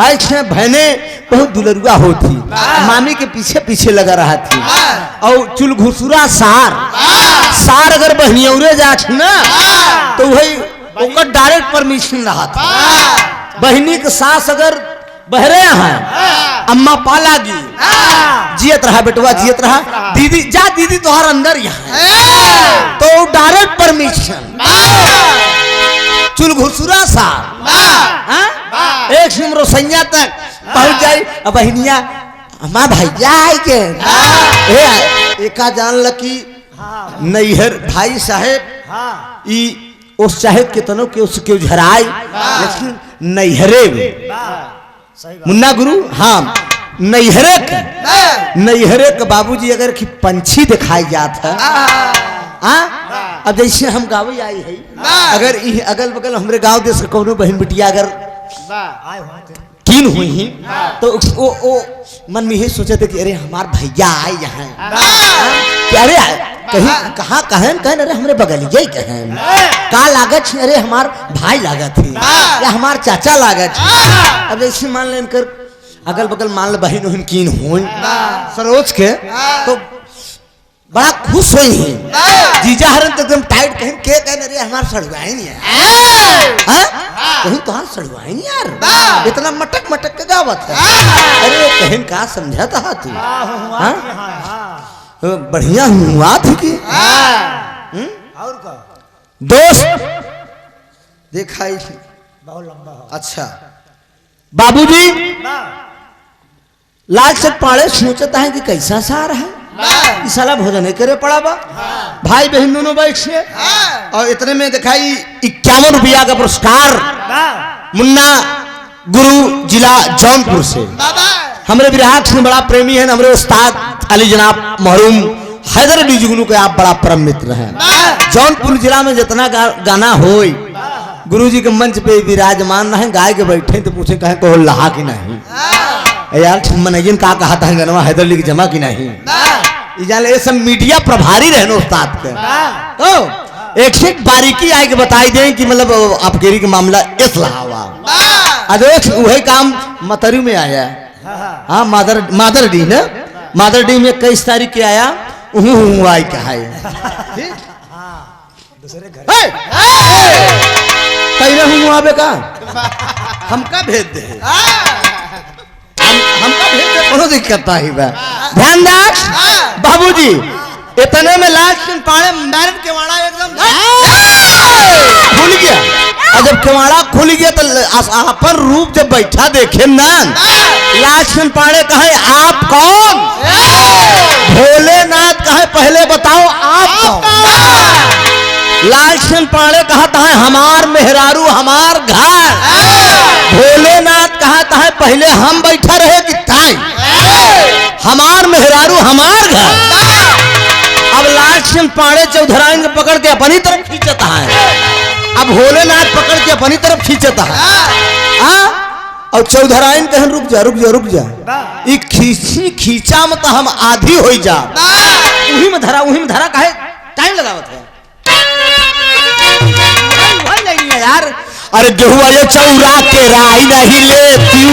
ऐसे बहने बहुत दुलरुआ होती मामी के पीछे पीछे लगा रहा थी और चुल घुसुरा सार सार अगर बहनियौरे जात ना तो वही ओकर डायरेक्ट परमिशन रहा था। बहनी के सास अगर बहरे हैं अम्मा पाला गी जियत रहा बेटवा जियत रहा दीदी जा दीदी तोहर अंदर यहाँ तो डायरेक्ट परमिशन चुल घुसुरा सार एक सिमरो सैया तक पहुंच जाई। अब बहनिया हमार भैया है के एका जान लकी नैहर भाई साहेब ई उस चाहे कितनों के उसके झराई लेकिन नैहरे मुन्ना गुरु हाँ नैहरे के बाबूजी अगर कि पंछी दिखाई जात है अब जैसे हम गाँव आई है अगर अगल बगल हमारे गांव देश कोनो बहन बिटिया अगर कीन हुई ही तो वो मन में ये सोचे थे कि अरे हमार भैया आए यहाँ अरे कहीं कहाँ कहन कहन अरे हमारे बगल यही कहन का लागत अरे हमार भाई लागत है या हमार चाचा लागत। अब जैसे मान लें कर अगल बगल मान ले बहन उहन कीन हुई सरोज के तो बड़ा खुश हुई है जीजा हरन तो एकदम टाइट कहन अरे हमार सड़वाई नहीं है कहीं तो सड़वाई नहीं यार इतना मटक मटक के गावत है अरे कहन का समझा था तू बढ़िया हुआ थी कि और का दोस्त दिखाई बहुत लंबा हो। अच्छा बाबूजी लालचंद पाड़े सोचता है कि कैसा सार है इस साला भोजन नहीं करे पड़ा बा भाई बहन दोनों बैठ से और इतने में दिखाई 51 रुपया का पुरस्कार मुन्ना गुरु जिला जौनपुर से हमारे विराट से बड़ा प्रेमी है हमारे उस्ताद अली जनाब महरूम हैदर अली जुगनू के आप बड़ा परम मित्र हैं। जौनपुर जिला में जितना गाना हो गुरुजी के मंच पे विराजमान है गाय के बैठे तो पूछे कहे को लहा कि नहीं यार मनैयन का कहा था गनवा हैदर अली की जमा की नहीं ये सब मीडिया प्रभारी रहने उस्ताद के तो एक से बारीकी आए के बताई दें कि मतलब आपकेरी का मामला इस लहावा अदेख वही काम मतरी में आया हाँ मादर डी ने मादर डी में 21 तारीख के आया आई कहा दूसरे घर आवे का हमका भेज दे हमका भेज दे कोनो दिक्कत नहीं बा ध्यान रख बाबूजी इतने में लालचंद पाड़े मैरिट केवाड़ा एकदम खुल गया और जब केवाड़ा खुल गया तो अपन रूप जब बैठा देखे ना लालचंद पाड़े कहे आप कौन भोलेनाथ कहे पहले बताओ आप कौन लालचंद पाड़े कहता है हमार मेहरारू हमार घर भोलेनाथ कहता है पहले हम बैठा रहे कि ताई हमार मेहरारू हमार घर। अब लालचंद पाड़े चौधराइन को पकड़ के अपनी तरफ खींचता है अब भोलेनाथ पकड़ के अपनी तरफ खींचता है और चौधराइन कहन रुक जा रुक जा रुक जा एक खींची खींचा मत हम आधी हो जा वही में धरा कहे टाइम लगावत है अरे गेहुआ ये चौरा के राई नहीं लेती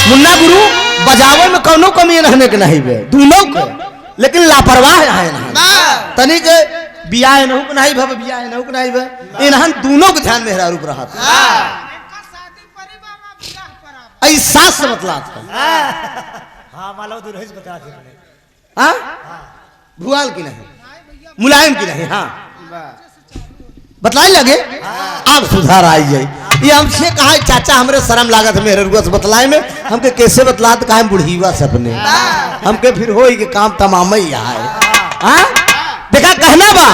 मुन्ना गुरु बजावे में कौनो कमी रहने के नहीं बे दोनों के लेकिन लापरवाह है ना तनी के बियाह नहु के नहीं भव बियाह नहु के नहीं भव इनहन दोनों के ध्यान में रूप रहा ऐसा से मतलब हाँ मालूम दुल्हन बता दे मैंने हाँ भुआल की नहीं मुलायम की नहीं हाँ बतलाई लगे आप सुधार आई जाए ये हमसे कहा चाचा हमरे शर्म लागत मेरे रुआ से बतलाए में हमके कैसे बतला तो कहा बुढ़ीवा सपने हमके फिर हो के काम तमाम ही है हाँ देखा कहना बा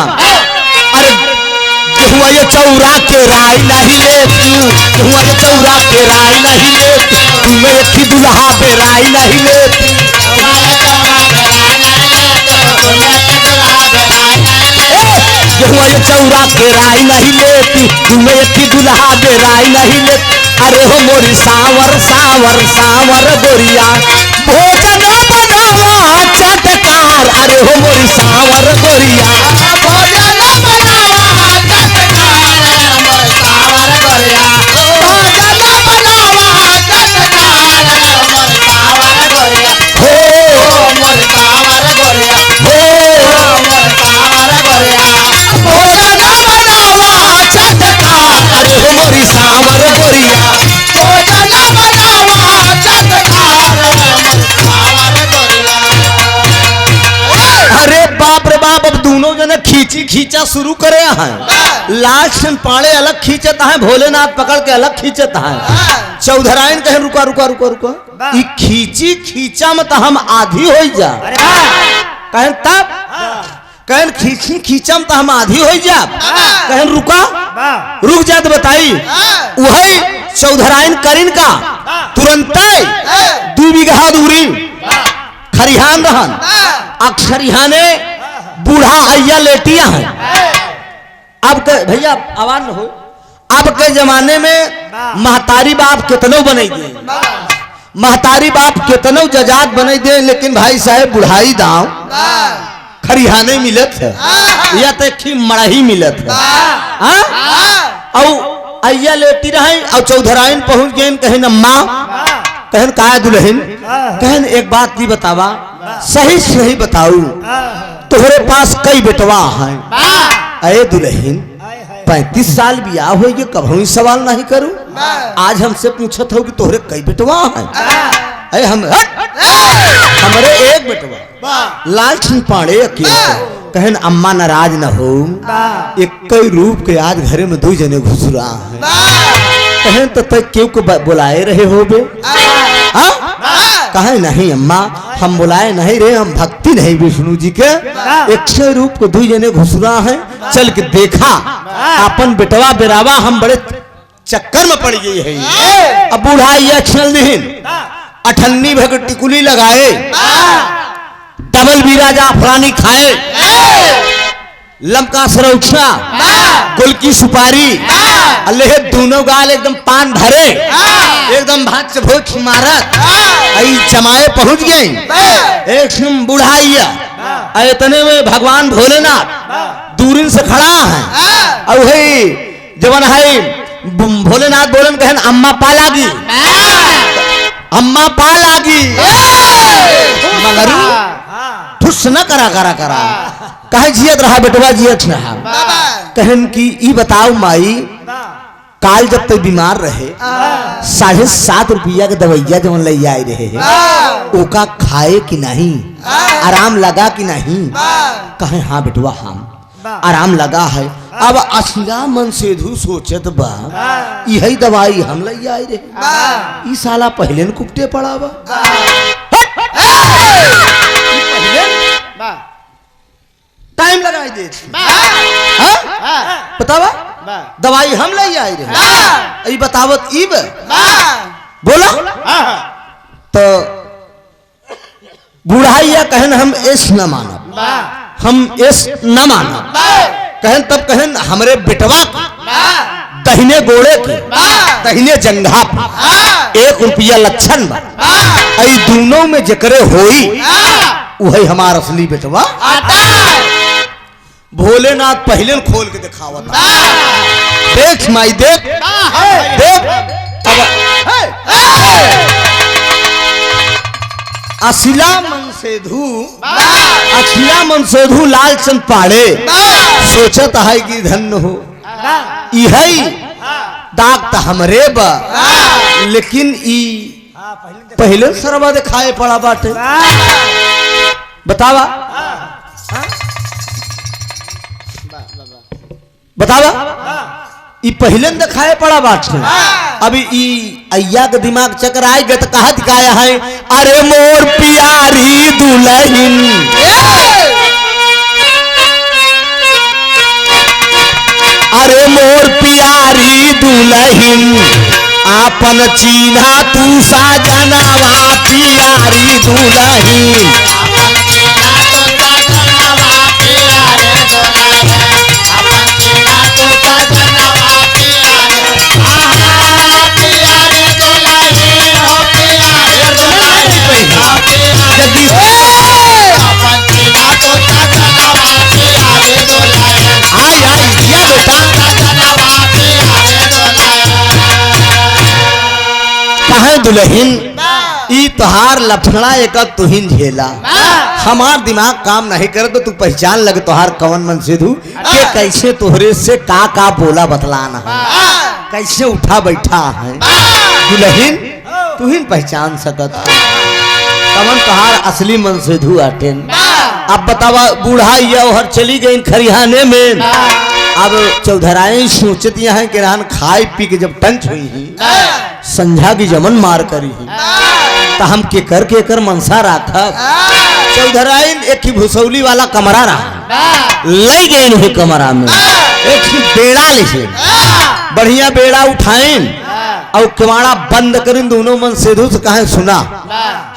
अरे गेहुआ ये चौरा के राय नहीं लेती गेहुआ ये चौरा के राय नहीं लेती तुम्हें एक ही दुल्हा पे राय नहीं लेती गेहुआ ये चौरा के राय नहीं लेती तुम्हें एक ही दुल्हा पे राय नहीं लेती अरे हो मोरी सावर सावर सावर गोरिया भोजन बनावा चटकार अरे हो मोरी सावर गोरिया भोजन बनावा चटकार मोर सावर गोरिया भोजन बनावा चटकार मोर सावर गोरिया हो मोर सावर गोरिया हो मोर सावर गोरिया भोजन बनावा चटकार अरे हो मोरी सावर गोरिया भोजन बनावा चटकार मोर सावर गोरिया अरे बाप रे बाप अब दोनों जने खींची खींचा शुरू करे हैं लास्ट पाड़े अलग खींचता है भोलेनाथ पकड़ के अलग खींचता है चौधरायन कहे रुका रुका रुका रुका ई खींची खींचा में तो हम आधी हो जा कहें तब कहें खींची खींचा में तो हम आधी हो जा कहें रुका रुक जा तो बताई वही चौधरायन करीन का तुरंत 2 बीघा दूरी खरिहान रहन अक्षरिहाने बूढ़ा अय्या लेटिया है अब के भैया आवाज न हो अब के जमाने में महतारी बाप कितनो बने दे महतारी बाप कितनो जजात बने दे लेकिन भाई साहब बुढ़ाई दाव खरिहाने मिलत है या तो एक मड़ही मिलत है और अय्या लेटी रहे और चौधरायन पहुंच गए कहें अम्मा कहन का दुल्हन कहन एक बात नहीं बतावा सही सही बताऊ तुम्हारे पास कई बेटवा हैं अरे दुल्हन 35 साल बियाह हो गए कभी सवाल नहीं करूं आज हमसे पूछत हो कि तोहरे कई बेटवा हैं अरे हमारे एक बेटवा लाल सिंह पांडे अकेले कहन अम्मा नाराज न हो एक कई रूप के आज घरे में 2 जने घुस रहा है कहन तो तक क्यों को बुलाए रहे हो बे कहे नहीं अम्मा हम बुलाए नहीं रहे हम भक्ति नहीं विष्णु जी के 100 रूप को 2 जने घुसरा है चल के देखा अपन बेटवा बेरावा हम बड़े चक्कर में पड़ गई है अब बूढ़ा ये चल नहीं 98 भग टिकुली लगाए डबल बीरा जाफरानी खाए लमका सरौछा गुल की सुपारी अल्लाह दोनों गाल एकदम पान भरे एकदम भात से भोज मारत आई जमाए पहुंच गए एक बुढ़ाइया इतने में भगवान भोलेनाथ दूरिन से खड़ा है और वही जवन है भोलेनाथ बोलन कहन अम्मा पा लागी मगर ठुस न करा करा करा कहे जियत रहा बेटवा जियत रहा कहन की ई बताओ माई काल जब तक बीमार रहे 7.5 रुपया के दवाइया जवन ले आए रहे ओका खाए कि नहीं आराम लगा कि नहीं कहे हाँ बेटवा हम आराम लगा है अब असला मन से धू सोचत बा यही दवाई हम ले आए रहे ई साला पहले न कुपटे पड़ा बा टाइम लगाई दे बतावा दवाई हम ले आए रहे बतावत इब बोला तो बुढ़ाइया कहन हम ऐस न मानब हम ऐस न मानब कहन तब कहन हमरे बेटवा दहिने गोड़े के दहिने जंघा 1 रुपया लक्षण बा आई दोनों में जकरे होई वही हमार असली बेटवा भोलेनाथ पहले न खोल के दिखावत देख माई देख देख अशिला मन सेधु लालचंद पाड़े सोचत है कि धन्य हो इहई दाग त हमरे बा लेकिन ई पहले सरवा दिखाए पड़ा बाटे बतावा बतावा ई पहले दिखाए पड़ा बाटे अभी ई अय्या के दिमाग चक्कर आई गए तो कहा दिखाया है अरे मोर प्यारी दुल्हन अरे मोर प्यारी दुल्हन आपन चीन्हा तू साजनवा प्यारी दुल्हन दुल्हन ई तोहार लफड़ा एक तुहिन झेला हमार दिमाग काम नहीं करे तो तू पहचान लगे तोहार कवन मन सिद्धू के कैसे तोहरे से का बोला बतलाना है कैसे उठा बैठा है दुल्हन तुहिन पहचान सकत कवन तोहार असली मन सिद्धू आटेन अब बतावा बूढ़ा ये हर चली गई खरिहाने में अब चौधराई सोचत है कि रहन खाए पी के जब टंच हुई ही संझा की जमन मार करी तो हम के कर मनसा राखा चौधराई एक ही भुसौली वाला कमरा रहा ले गए नहीं कमरा में एक ही बेड़ा लिखे बढ़िया बेड़ा उठाए और किवाड़ा बंद करें दोनों मन सेधु से कहे सुना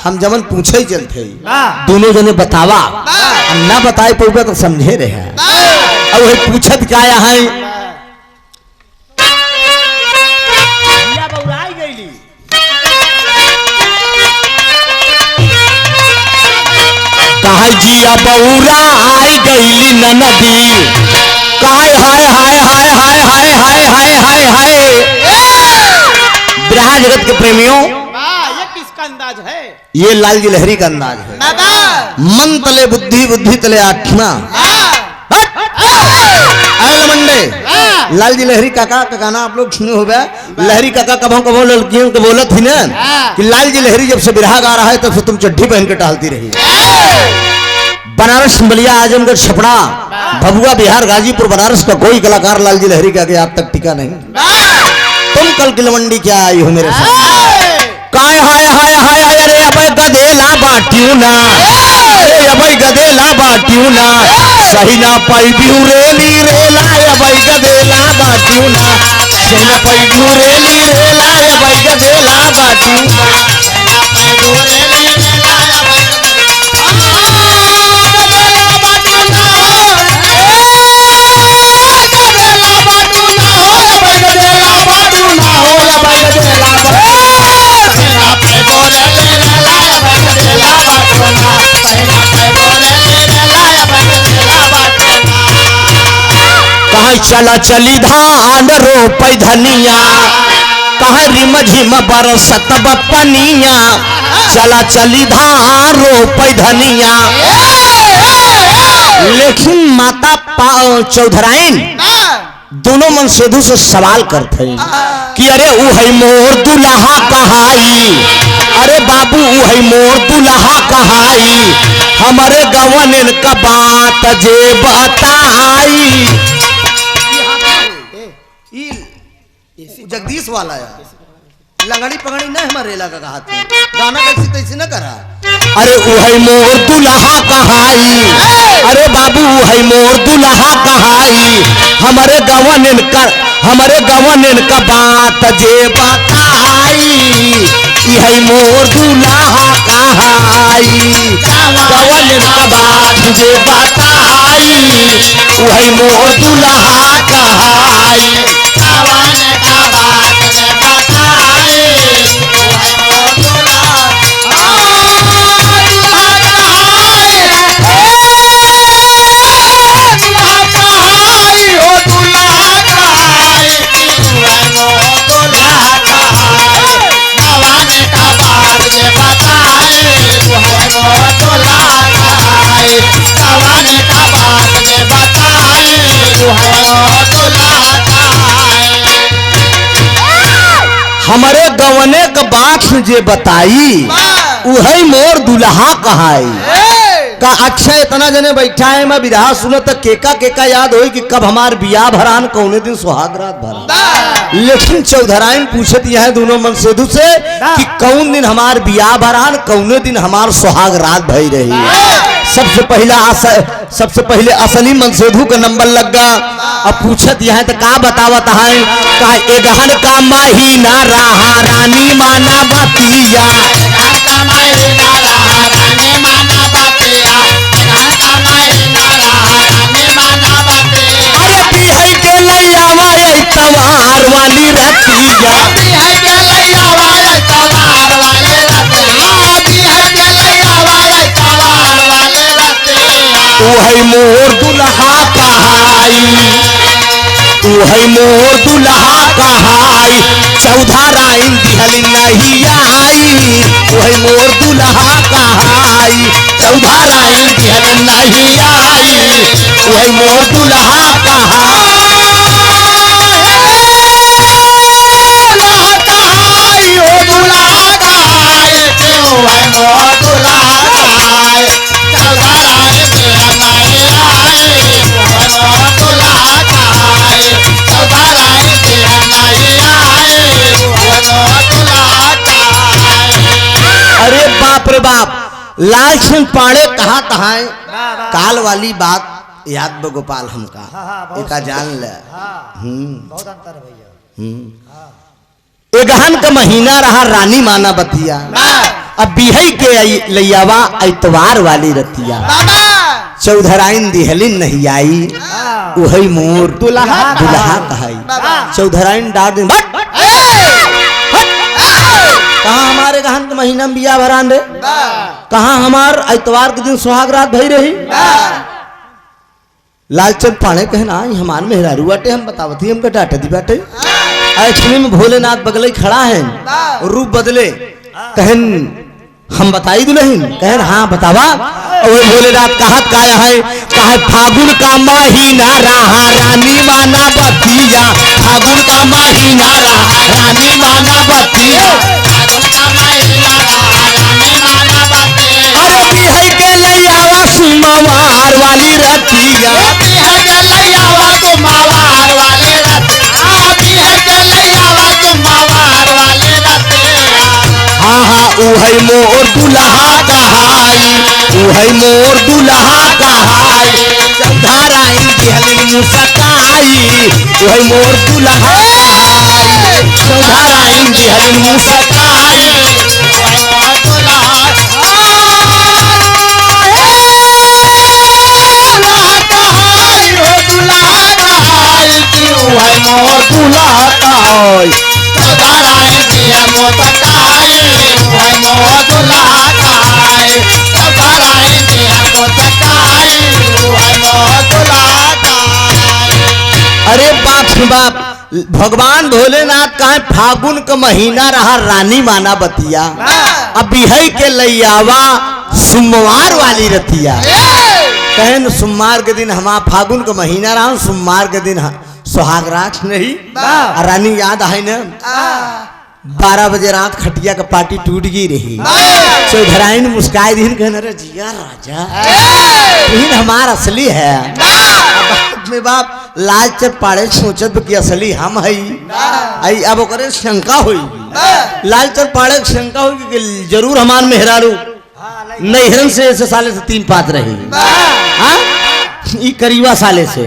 हम जमन पूछे चलते दोनों जने बतावा हम ना बताए पौबे तो समझे रहे और वही पूछत क्या है कहा जिया बौरा आई गईली नदी कहा हाय हाय हाय हाय हाय हाय हाय हाय हाय बिरहा जगत के प्रेमियों ये किसका अंदाज है ये लाल जी लहरी का अंदाज है मन तले बुद्धि बुद्धि तले आत्मा मंडे लाल जी लहरी काका का गाना आप लोग सुने हो गया लहरी काका कभों कभों लड़कियों को बोलत थी ना कि लाल जी लहरी जब से बिरहा गा रहा है तब से तुम चड्ढी पहन के टहलती रही बनारस बलिया आजमगढ़ छपड़ा भभुआ बिहार गाजीपुर बनारस का कोई कलाकार लाल जी लहरी का आगे आप तक टिका नहीं तुम कल किलवंडी क्या आई हो मेरे साथ काय हाय हाय हाय हाय अरे अबे गदेला बाटियो ना अरे अबे गदेला बाटियो ना सही ना पाई बिउ रेली रेला अबे गदेला बाटियो ना सही ना पाई बिउ रेली रेला अबे गदेला बाटियो ना चला चली धान रोपै धनिया कहा रिम झिम बरसत बपनिया चला चली धान रोपै धनिया लेकिन माता चौधराइन दोनों मन सेधु से सवाल करते कि अरे ऊ है मोर दुल्हा कहाई अरे बाबू ऊ है मोर दुल्हा कहाई हमारे गवन का बात जे बताई जगदीश वाला है लंगड़ी पगड़ी नहीं हमारे इलाका का हाथ में गाना कैसे तैसे न करा अरे वो है मोर दुल्हा कहाई अरे बाबू वो है मोर दुल्हा कहाई हमारे गवन का बात जे बताई है मोर दुल्हा कहाई गवन का बात जे बताई वो है मोर दुल्हा कहाई गवाने का बात में बताए वो है मोर दुल्हा का हमारे गवने के बात जे बताई उहई मोर दुल्हा कहाई का अच्छा इतना जने बैठा है मैं विधा सुनो तो केका केका याद होई कि कब हमार बियाह भरान कौने दिन सुहाग रात भरा लेकिन चौधराइन पूछत यह दोनों मनसेधु से कि कौन दिन हमार बियाह भरान कौने दिन हमार सुहाग रात भई रही सबसे पहले असली मनसेधु का नंबर लग गया अब पूछत यह तो का बतावत है का एगहन का महीना रहा रानी माना बतिया अरे बिहई के लैयावा तवार वाली रतिया उहई मोर दुल्हा कहाई उहई मोर दुल्हा कहाई चौधराइन दिहल नहीं आई उहई मोर दुल्हा कहाई चौधराइन दिहल नहीं आई उहई मोर दुल्हा अरे बाप रे बाप लाल सिंह पाड़े कहा तहाए काल वाली बात याद बो गोपाल हमका एका जान ले बहुत अंतर है भैया एगहन का महीना रहा रानी माना बतिया अब बिहई के लैयावा ऐतवार वाली रतिया चौधराइन दिहलिन नहीं आई उहई मोर दुल्हा कहाई चौधराइन डांट दिन कहाँ हमारे गहन के महीना में बिया भरान रे कहाँ हमार ऐतवार के दिन सुहाग रात भई रही लालचंद पाणे कहना हमार मेहरारू बाटे हम बतावती हमके डांटे दी बाटे एक्चुअली में भोलेनाथ बगले खड़ा है रूप बदले कहन हम बताई दुल्हन कहन हाँ बतावा और भोलेनाथ कहत काया है कहे फागुन का महीना रहा रानी माना बतिया फागुन का महीना रहा रानी माना बतिया अरे बिहई के लैयावा सुमवार वाली रतिया हाँ हाँ उहई मोर दुल्हा कहाई उहई मोर दुल्हा कहाई चौधराइन दिहलिन मुस्काई उहई मोर दुल्हा कहाई चौधराइन दिहलिन मुस्काई मोर दुल्हा कहाई अरे बाप रे बाप भगवान भोलेनाथ कहे फागुन का महीना रहा रानी माना बतिया अब बिहई के लैयावा सोमवार वाली रतिया कहन सोमवार के दिन हमारा फागुन का महीना रहा सोमवार के दिन सुहाग रात नहीं रानी याद है ना 12 बजे रात खटिया का पार्टी टूट गई रही चौधराइन मुस्काई दिन कहना रे जिया राजा दिन हमार असली है में बाप लालचंद पाड़े सोचत कि असली हम हई आई अब ओकरे शंका हुई लालचंद पाड़े शंका हुई कि जरूर हमार मेहरारू नैहरन से साले से 3 पात रही ई करीबा साले से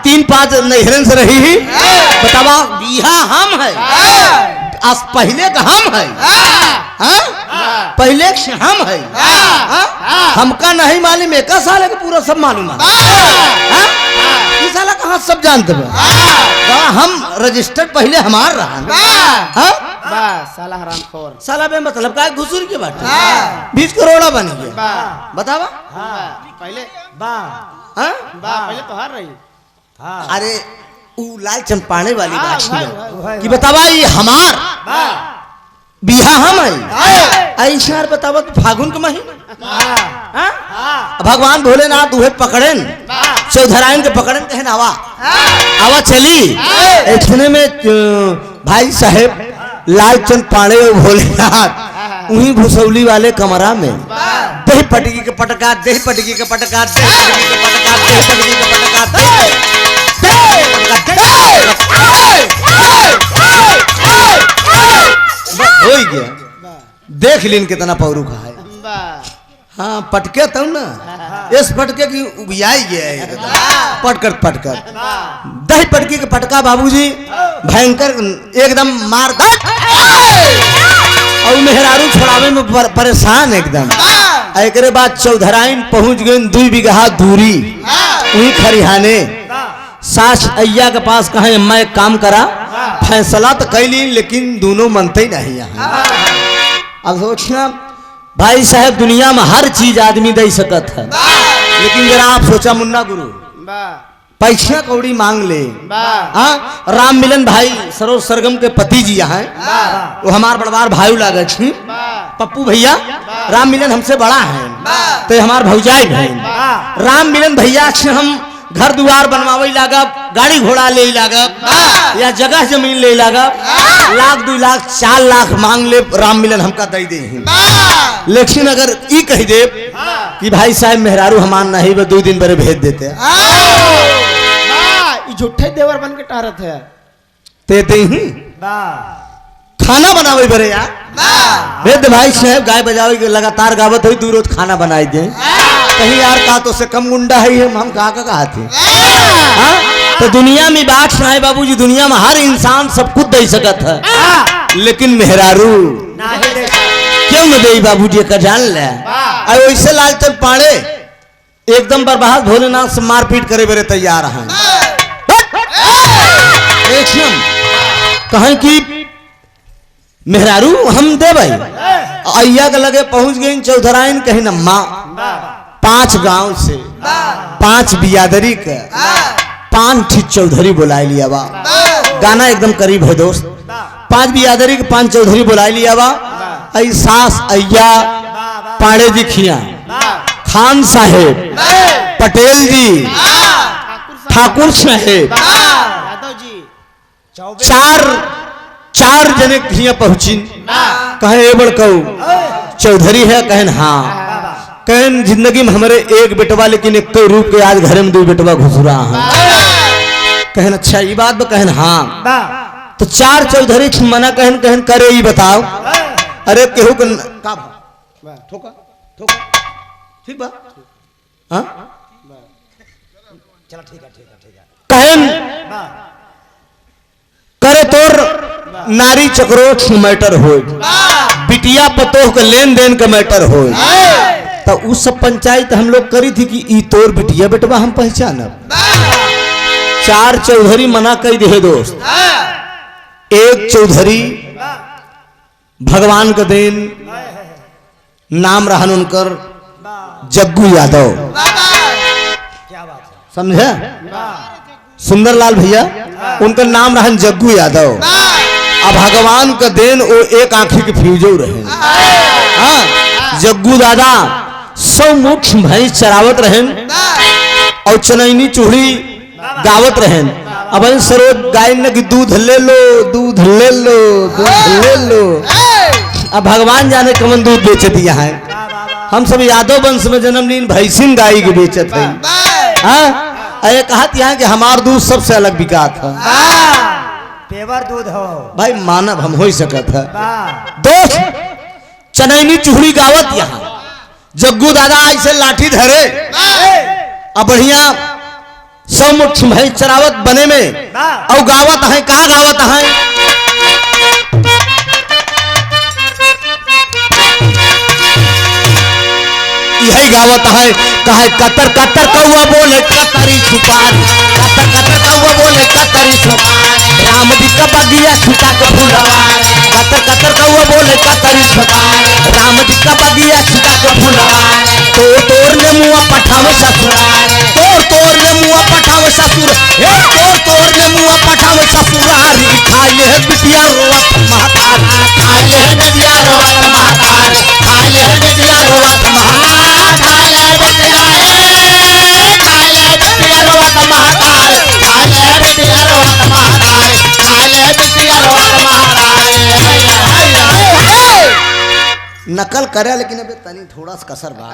3 पात नैहरन से रही बतावा बिहा हम है आज पहले का हम है पहले हम है हमका नहीं मालूम एक साल का पूरा सब मालूम है साला कहाँ सब जानते हम रजिस्टर्ड पहले हमार रहा साला हरामखोर साला बे मतलब का घुसूर के बात 20 करोड़ बन गया बतावा पहले पहले तो हार रही अरे लालचंद पाने वाली बात कि बतावा ये हमार बिहा हम आई ऐसा बतावा कि फागुन के महीना हाँ? भगवान भोलेनाथ उहे पकड़न चौधरायन के पकड़न कहन आवा आवा चली इतने में भाई साहेब लालचंद पांडे और भोलेनाथ वही भुसौली वाले कमरा में दही पटकी के पटका दही पटकी के पटका दही पटकी के पटका दही पटकी के पटका हो गया देख लीन कितना पौरू का है हाँ पटके तब ना इस पटके की उबियाई गया है पटकर पटकर दही पटकी के पटका बाबूजी भयंकर एकदम मार और मेहरारू छोड़ावे में परेशान एकदम एक बाद चौधराइन पहुंच गए 2 बीघा दूरी वही खरिहाने सास अय्या के पास कहे मैं काम करा फैसला तो कैली लेकिन दोनों मनते ही नहीं यहाँ अब सोचना भाई साहब दुनिया में हर चीज आदमी दे सकत है लेकिन जरा आप सोचा मुन्ना गुरु पैसा कौड़ी मांग ले हाँ राम मिलन भाई सरोज सरगम के पति जी यहाँ वो हमार बड़वार भाई लागे पप्पू भैया राम मिलन हमसे बड़ा है तो हमार भौजाई बहन राम मिलन भैया से हम घर द्वार बनवावे लागब गाड़ी घोड़ा ले लागब या जगह जमीन ले लागब 1 लाख 2 लाख 4 लाख मांग ले राम मिलन हमका दे दे लेकिन अगर ई कह दे कि भाई साहब मेहरारू हमान नहीं वो 2 दिन बड़े भेज देते झूठे देवर बन के टहरत है ते ही खाना बनावे बरे यार वेद भाई साहब गाय बजावे के लगातार गावत हुई 2 रोज खाना बनाई दे कहीं यार का तो से कम गुंडा है हम कहा का कहा थे तो दुनिया में बात सुनाए बाबूजी दुनिया में हर इंसान सब कुछ दे सकत है लेकिन मेहरारू क्यों न दे बाबूजी का जान ले और वैसे लालचंद पांडे एकदम बर्बाद भोलेनाथ से मारपीट करे बेरे तैयार हैं कहें कि मेहरारू हम दे भाई अय्या के लगे पहुंच गए चौधराइन कहीं न माँ 5 गांव से 5 बियादरी के 5 ठीक चौधरी बुला लिया बा गाना एकदम करीब है दोस्त 5 बियादरी के 5 चौधरी बुला लिया बा आई सास अय्या पांडे जी खिया खान साहेब पटेल जी ठाकुर साहेब 4 जने खिया पहुंची कहे ए बड़कऊ चौधरी है कहन हाँ कहन जिंदगी में हमारे एक बेटवा लेकिन एक तो रूप के आज घर में 2 बेटवा घुस रहा है कहन अच्छा ये बात कहन हाँ तो 4 चौधरी मना कहन कहन करे ये बताओ अरे केहू का ठोका ठोका ठीक बा हाँ चलो ठीक है कहन करे तोर नारी चक्रोट मैटर हो बिटिया पतोह के लेन देन का मैटर हो तो उस सब पंचायत हम लोग करी थी कि ई तोर बिटिया बेटवा हम पहचानब 4 चौधरी मना कही दे दोस्त एक चौधरी भगवान का देन नाम रहन उनकर जग्गू यादव समझे सुंदरलाल भैया उनका नाम रहन जग्गू यादव अब भगवान का देन वो एक आंखी के फ्यूजो रहे हाँ जग्गू दादा 100 मुठ भैंस चरावत रहन और चनैनी चूड़ी गावत रहन अब सरोज गाय ने कि दूध ले लो दूध ले लो दूध ले लो अब भगवान जाने कमन दूध बेचत यहाँ हम सब यादव वंश में जन्मलीन भैंसिन गाय के बेचत है हाँ अरे कहत यहाँ कि हमार दूध सबसे अलग बिकात है पेवर दूध हो भाई मानव हम हो सकत है दोस्त चनैनी चूड़ी गावत यहाँ जग्गू दादा ऐसे लाठी धरे अब बढ़िया 100 मुठ भैंस चरावत बने में और गावत है कहा गावत है यही गावत है कहे कतर कतर कौआ बोले कतरी छुपारी कतर कतर कौआ बोले कतरी छुपारी राम जी का बगिया छुटा के फुलवारी कतर कतर कौआ बोले कतरी छुपारी राम जी का बगिया छुटा के फुलवारी तोर ने मुआ पठावे ससुरारी तोर ने मुआ पठावे ससुर हे तोर ने मुआ पठावे ससुरारी खाई ले बिटिया रोवत माता खाई ले नकल करे लेकिन अबे तनी थोड़ा सा कसर बा,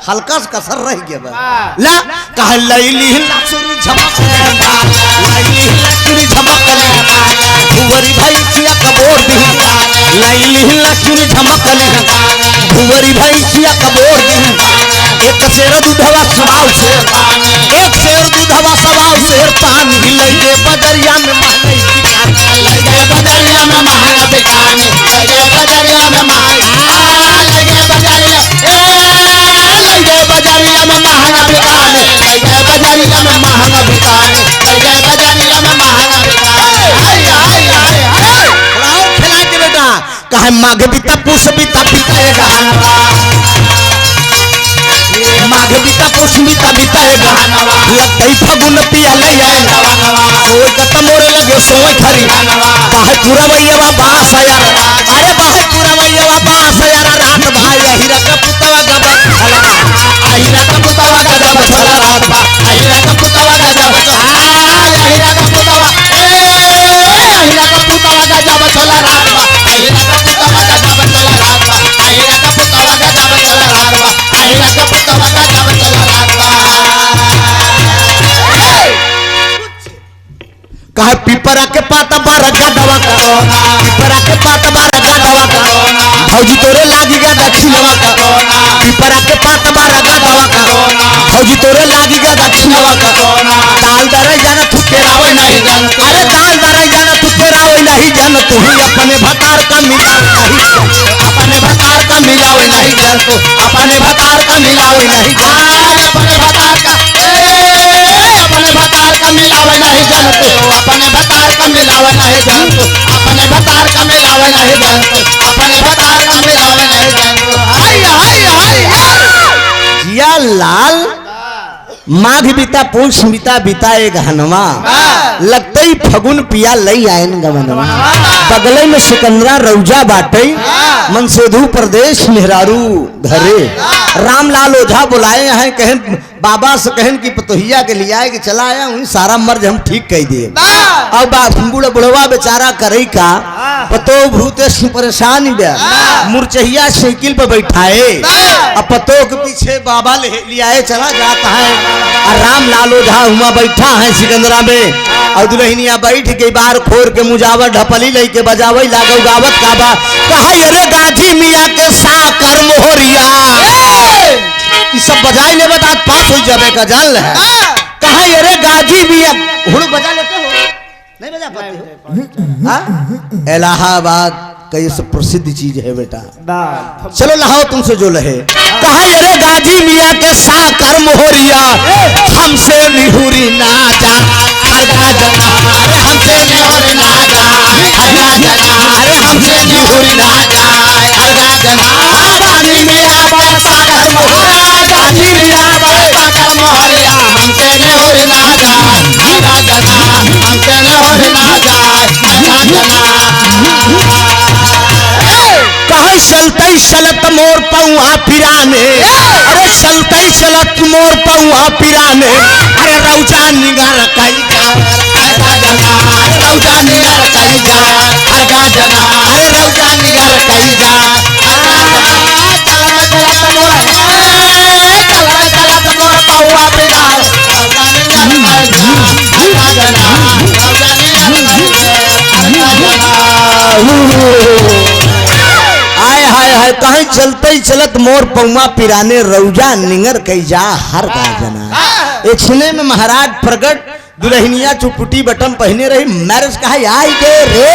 हल्का सा कसर रह गया बा। ला कह लैली लक्ष्मी झमक लैली लक्ष्मी झमक भुवरी भाई सिया कबोर दी लैली लक्ष्मी झमक भुवरी भाई सिया कबोर दी एक शेर दूधवा सवाल से एक शेर दूधवा सवाल शेर पानी लगे बदरिया में महंगाई लगे बदरिया में महंगा बिकाने लगे बदरिया में महंगा लगे बदरिया लगे बदरिया में महंगा बिकाने लगे बदरिया में महंगा बिकाने लगे बदरिया में महंगा बिकाने हाय हाय हाय हाय राव खिला के बेटा कहे माघ बीता पुष बीता बीताएगा माघ बीता पुष बीता बीताएगा लगता ही फगुन पिया ले आएगा सोई कत मोरे लगे सोई खरी बाहे पूरा भैया बास यार अरे बाहे पूरा भैया बास यार रात भाई हीरा का पुतवा गब हीरा का पुतवा गजब छोला रात बा हीरा का पुतवा गजब हीरा का पुतवा हीरा का पुतवा गजब छोला रात बा हीरा का पुतवा गजब छोला रात बा हीरा का पुतवा गजब छोला रात बा हीरा का पुतवा गजब छोला रात बा कहे पिपरा के पाता बारा गदवा का पिपरा के पाता बारा गदवा का भौजी तोरे लागी गा दक्षिणवा का पिपरा के पाता बारा गदवा का भौजी तोरे लागी गा दक्षिणवा का दाल दरे जाना तू केरावे नहीं जान अरे दाल दरे जाना तू केरावे नहीं जान तू ही अपने भतार का मिलावे नहीं अपने भतार का मिलावे नहीं जान तू अपने भतार का मिलावे नहीं जान अपने भतार का अपने भतार का मिलावे नहीं जान तू अपने भतार का मिलावे नहीं जान तू अपने भतार का मिलावे नहीं जान तू अपने भतार का मिलावे नहीं जान तू हाय हाय हाय जिया लाल माघ बीता पुष बीता बीताए गहनवा लगते ही फगुन पिया लई आयन गवनवा बगले में सिकंदरा रौजा बाटे मनसेधु प्रदेश मेहरारू घरे रामलाल ओझा बुलाए हैं कहन बाबा से कहन की पतोहिया के लिए आए कि चला आया हूँ सारा मर्ज हम ठीक कह दिए अब बूढ़ा बुढ़वा बेचारा करे का पतो भूते परेशान मुरचहिया साइकिल पर बैठाए अब पतो के पीछे बाबा ले आए चला जाता है और राम लाल ओझा हुआ बैठा है सिकंदरा में और दुल्हनिया बैठ के बार खोर के मुजावर ढपली ले के बजावे लागो गावत काबा कहा अरे गाजी मियाँ के साकर मोहरिया ये सब बजाई ले बात पास हो जावे का जान ले कहा अरे गाजी मियाँ हुड़ बजा लेते हो नहीं बजा पाते हो हाँ इलाहाबाद का ये सब प्रसिद्ध चीज है बेटा चलो नहाओ तुमसे जो लहे कहा अरे गाजी मियाँ के साकर मोहरिया हमसे निहुरी ना जा अर्गा जना अरे हमसे निहुरी ना जा अर्गा जना अरे हमसे निहुरी ना जा अर्गा जना गाजी मियाँ के साकर मोहरिया गाजी मियाँ के साकर मोहरिया हमसे निहुरी ना जा अर्गा जना हमसे निहुरी ना जा अर्गा जना कहे चलते चलत मोर पौआ पिराने अरे चलते चलत मोर पौआ पिराने अरे रौजा निगार कई जा अर्गा जना अरे रौजा निगार कई जा अर्गा जना अरे रौजा निगार कई जा अर्गा जना चलत चलत मोर पौआ पिराने रौजा निगार कई जा अर्गा जना रौजा निगार कई जा अर्गा जना आय हाय हाय कहीं चलते ही चलत मोर पौआ पिराने रौजा निगर कई जा हर का जना इछने में महाराज प्रगट दुल्हनिया चुपटी बटन पहने रही मैरिज कहा आई के रे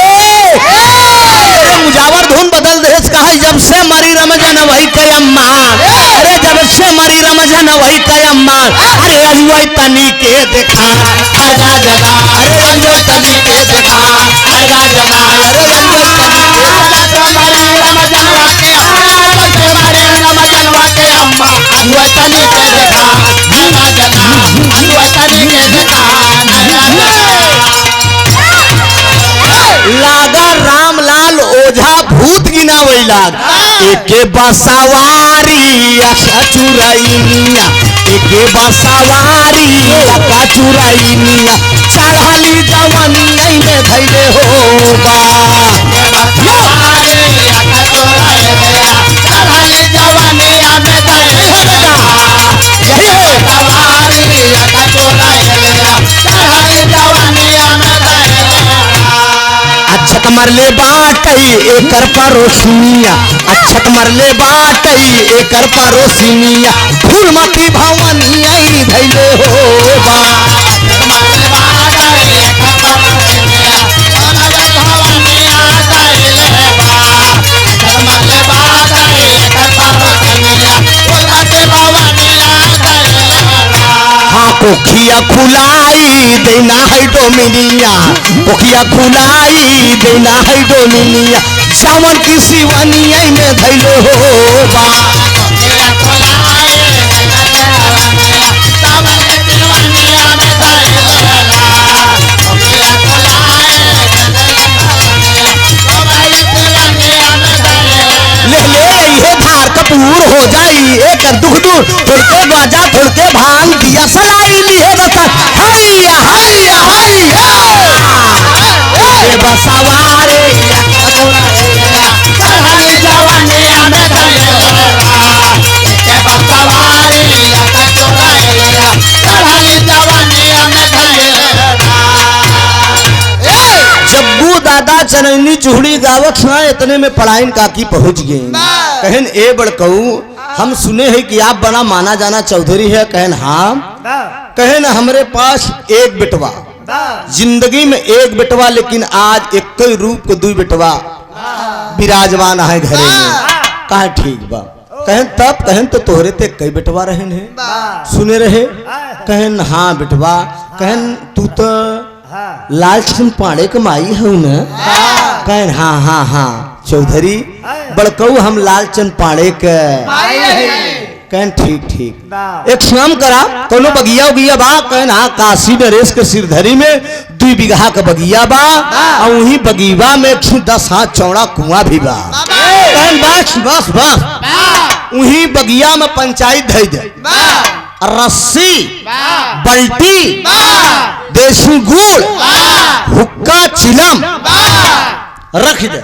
मुजावर धुन बदल देश कहा जब से मरी रमजान वही कयम्मा अरे जब से मरी रमजान वही कयम्मा अरे रजुआ तनी के देखा अर्गा जना अरे रजुआ तनी के देखा अर्गा जना अरे रजुआ तनी के मरी रमजानवा के मरी रमजानवा के अम्मा रजुआ तनी के देखा अर्गा जना रजुआ तनी के देखा लागा रामलाल ओझा भूत गिनावे लाग एके बसवारी अखा चुराइनिया एके बसवारी अखा चुराइनिया चढ़ाली जवानी में धैले होगा चढ़ाली मरले बाटई एकर परोसिनिया अच्छत मरले बाटई एकर परोसिनिया फूलमती भवनिया धैले हो बा हाँ कोखिया खुलाई देना है डोमिनिया कोखिया खुलाई देना है डोमिनिया सावन की शिवनिया में धैले हो बा ले ले ये धार कपूर हो जाई एकर दुख दूर थोड़ के बाजा थोड़ के भांग दिया सलाई लिए बता हैया हैया हैया ए बसवारे चढ़ाई जवानिया में जग्गू दादा चनैनी चूड़ी गावत ना इतने में पढ़ाइन काकी पहुंच गए कहन ए बड़कऊ हम सुने हैं कि आप बड़ा माना जाना चौधरी है कहन हाँ कहन हमरे पास एक बेटवा जिंदगी में एक बेटवा लेकिन आज एक रूप को दू बेटवा विराजमान है घरे में कहा ठीक बा कहन तब कहन तो तोहरे ते कई बेटवा रहन है सुने रहे कहन हाँ बेटवा कहन तू तो लालचंद पाड़े के माई हूँ न कहन हाँ हाँ हाँ चौधरी बड़कऊ हम लालचंद पाड़े के कहन ठीक ठीक एक शाम करा कोनो बगिया उगिया बा कहन हाँ काशी नरेश के सिरधरी में 2 बीघा का बगिया बा और वही बगीवा में 10 हाथ चौड़ा कुआं भी बा कहन बस बस बस वही बगिया में पंचायत धई दे रस्सी बल्टी देसी गुड़ हुक्का चिलम रख दे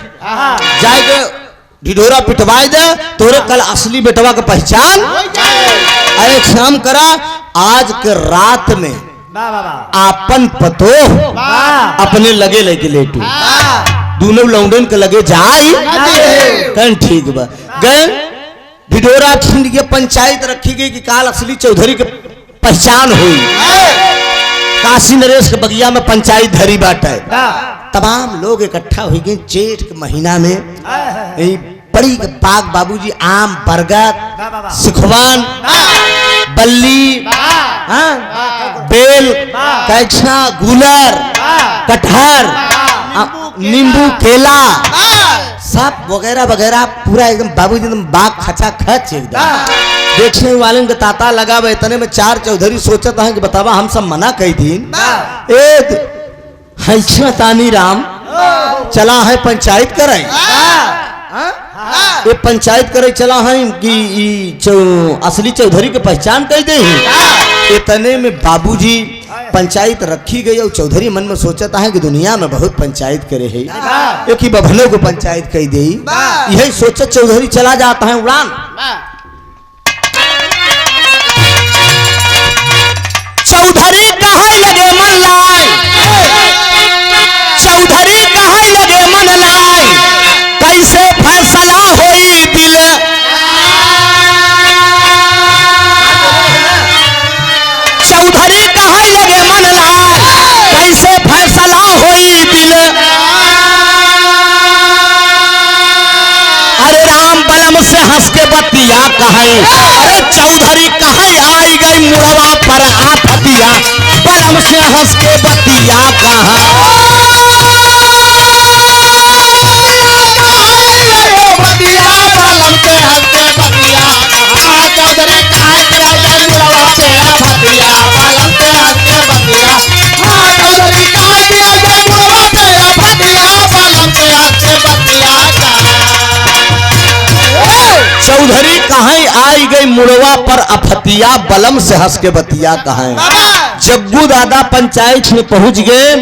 जाए के ढिढोरा पिटवाई दे तोरे कल असली बेटवा का पहचान अरे शाम करा आज के रात में आपन पतो अपने लगे लेके लेटू दोनों लौंडन के लगे जाई कहन ठीक बा गए ढिढोरा छिंड के पंचायत रखी गई कि काल असली चौधरी के पहचान हुई काशी नरेश के बगिया में पंचायत धरी बाटे तमाम लोग इकट्ठा हुई गए जेठ के महीना में बड़ी बाग बाबूजी आम बरगद सिखवान बल्ली बेल कैछा गुलर कटहर नींबू केला सब वगैरह वगैरह पूरा एकदम बाबूजी एकदम बाग खचा खच एकदम देखने वाले के ताता लगा हुआ इतने में 4 चौधरी सोचता है कि बतावा हम सब मना कही दिन एक तानी राम चला है पंचायत कराई ये पंचायत करे चला है कि असली चौधरी के पहचान कह दे इतने में बाबूजी पंचायत रखी गई और चौधरी मन में सोचता है कि दुनिया में बहुत पंचायत करे है एक ही बभनों को पंचायत कह दे यही सोचत चौधरी चला जाता है उड़ान चौधरी कहाँ लगे मन लाए चौधरी कहाँ लगे मन लाए कैसे फैसला होई दिल चौधरी कहाँ लगे मन लाए कैसे फैसला होई दिल अरे राम बलम से हंस के बतिया कहे अरे चौधरी कहे आई गई मुड़वा पर आफतिया बलम से हंस के बतिया कहा चौधरी कहीं आई गई मुड़वा पर अफतिया बलम से हंस के बतिया कहें जग्गू दादा पंचायत में पहुंच गए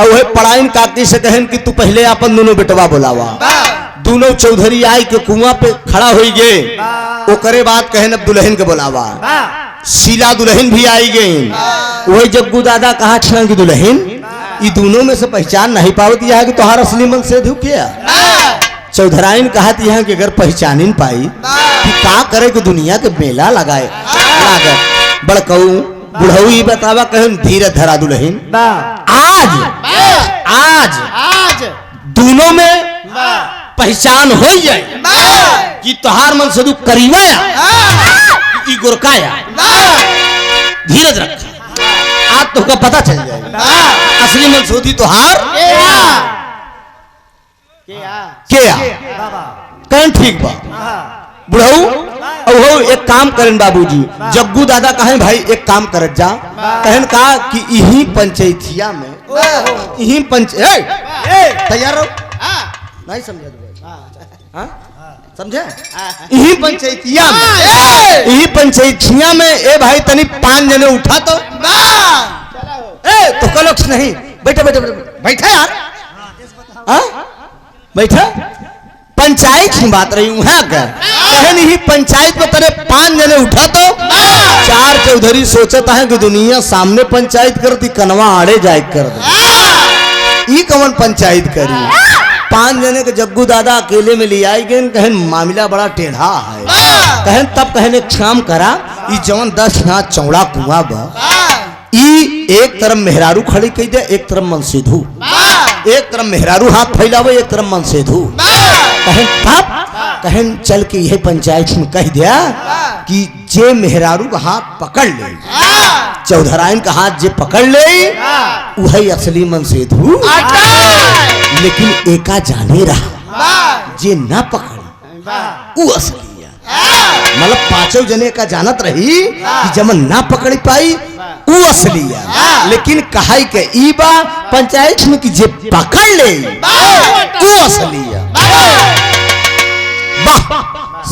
और वह पढ़ाइन काकी से कहें कि तू पहले अपन दोनों बेटवा बुलावा दोनों चौधरी आई के कुआं पे खड़ा हो गए ओकरे बाद कहें अब दुल्हन के बुलावा शीला दुल्हन भी आई गई वही जग्गू दादा कहा छा कि दुल्हन ये दोनों में से पहचान नहीं पावत यह है कि तुम्हारा असली मन से धू किया चौधराइन कहत यह कि अगर पहचानिन पाई कि का करे कि दुनिया के मेला लगाए लागत बड़कऊ बुढ़ऊ ही बतावा कहन धीरे धरा दुल्हन आज आज आज दोनों में पहचान हो जाए कि तुहार मन से दू करीवाया कि गुरकाया धीरज रखा आज तो का पता चल जाएगा असली मन सोधी तुहार क्या कहन ठीक बा बुढ़ऊ अब एक काम करें बाबूजी जग्गू दादा कहें भाई एक काम करत जा कहन का कि यही पंचायतिया में यही तैयार रहो नहीं समझे समझे यही पंचायतिया में यही पंचायतिया में ए भाई तनी 5 जने उठा तो तो कलोक्ष नहीं बैठे बैठे बैठे यार बैठा पंचायत की बात रही हूँ नहीं पंचायत में तेरे 5 जने उठा तो 4 चौधरी सोचता है कि दुनिया सामने पंचायत करती कनवा आड़े जाए कर दे कौन पंचायत करी 5 जने के जग्गू दादा अकेले में ले आई गए कहन मामला बड़ा टेढ़ा है कहन तब कहने काम करा ये जवन 10 हाथ चौड़ा कुआं बा एक तरफ मेहरारू खड़ी कही दे एक तरफ मनसेधु एक तरफ मेहरारू हाथ फैलावे एक तरफ मनसेधु कहन तब कहन चल के यह पंचायत में कह दिया कि जे मेहरारू का हाथ पकड़ ले चौधराइन का हाथ जे पकड़ ले वही असली मनसेधु लेकिन एका जाने रहा जे ना पकड़ वो असली मतलब 5 जने का जानत रही कि जमन ना पकड़ पाई वो असली लेकिन कहाई के ई बा पंचायत में कि जे पकड़ ले वो असली वाह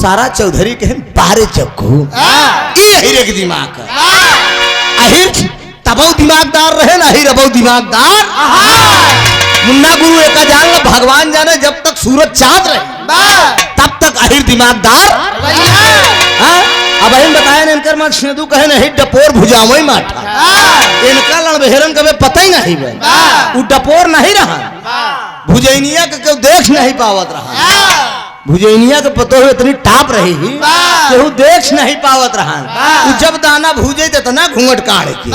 सारा चौधरी के बारे जग्गू ये के दिमाग अहिर तबो दिमागदार रहे ना अहिर अबो दिमागदार मुन्ना गुरु एका जान लो भगवान जाने जब तक सूरज चांद रहे तब तक अहिर दिमागदार अब हम बताए ना इनकर मत सेदू कहे नहीं डपोर भुजावई माठा इनका लड़बेहरन कभी पता ही नहीं बे वो डपोर नहीं रहा भुजैनिया के क्यों देख नहीं पावत रहा भुजैनिया के पतो हो इतनी टाप रही केहू देख नहीं पावत रहा वो जब दाना भूजे तो इतना घूंघट काढ़ के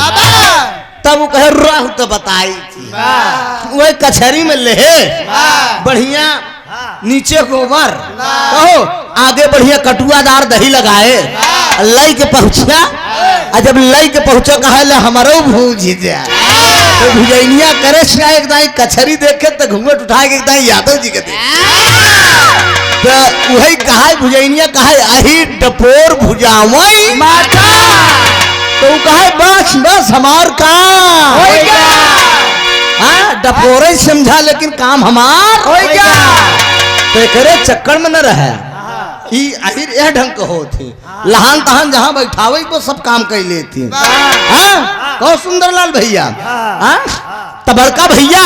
तब वो कहे राहु तो बताई थी वही कचहरी में ले बढ़िया नीचे गोबर कहो आगे बढ़िया कटुआदार दही लगाए लई के पहुंचा और जब लई के पहुंचा कहा ले हमारो भूज जा तो भुजैनिया करे एक दाई कचहरी देखे तो घूंघट उठाए एक दाई यादव जी के तो वही कहा भुजैनिया कहा अही डपोर भुजावई माता तो कहा बस बस हमार काम डपोरे समझा लेकिन काम हमार तो करे चक्कर में न रहे अहिर यह ढंग के होती लहान तहान जहाँ बैठावे तो सब काम कर लेती कहो सुंदरलाल भैया तबड़का भैया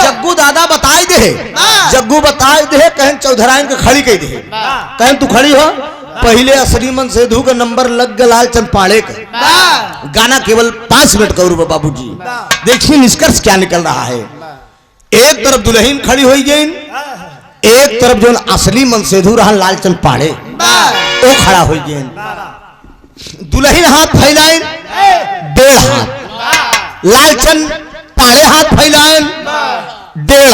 जग्गू दादा बताए दे जग्गू बताए दे कहन चौधराइन के खड़ी कह दे कहन तू खड़ी हो पहले असली मन सेधु का नंबर लग गया लालचंद पाड़े का गाना केवल 5 मिनट करूँ बाबूजी देखिए निष्कर्ष क्या निकल रहा है एक तरफ दुल्हन खड़ी हुई गई एक तरफ जो असली मन सेधु रहा लालचंद पाड़े वो खड़ा हो गए दुल्हन हाथ फैलाए 1.5 हाथ लालचंद पाड़े हाथ फैलाए 1.5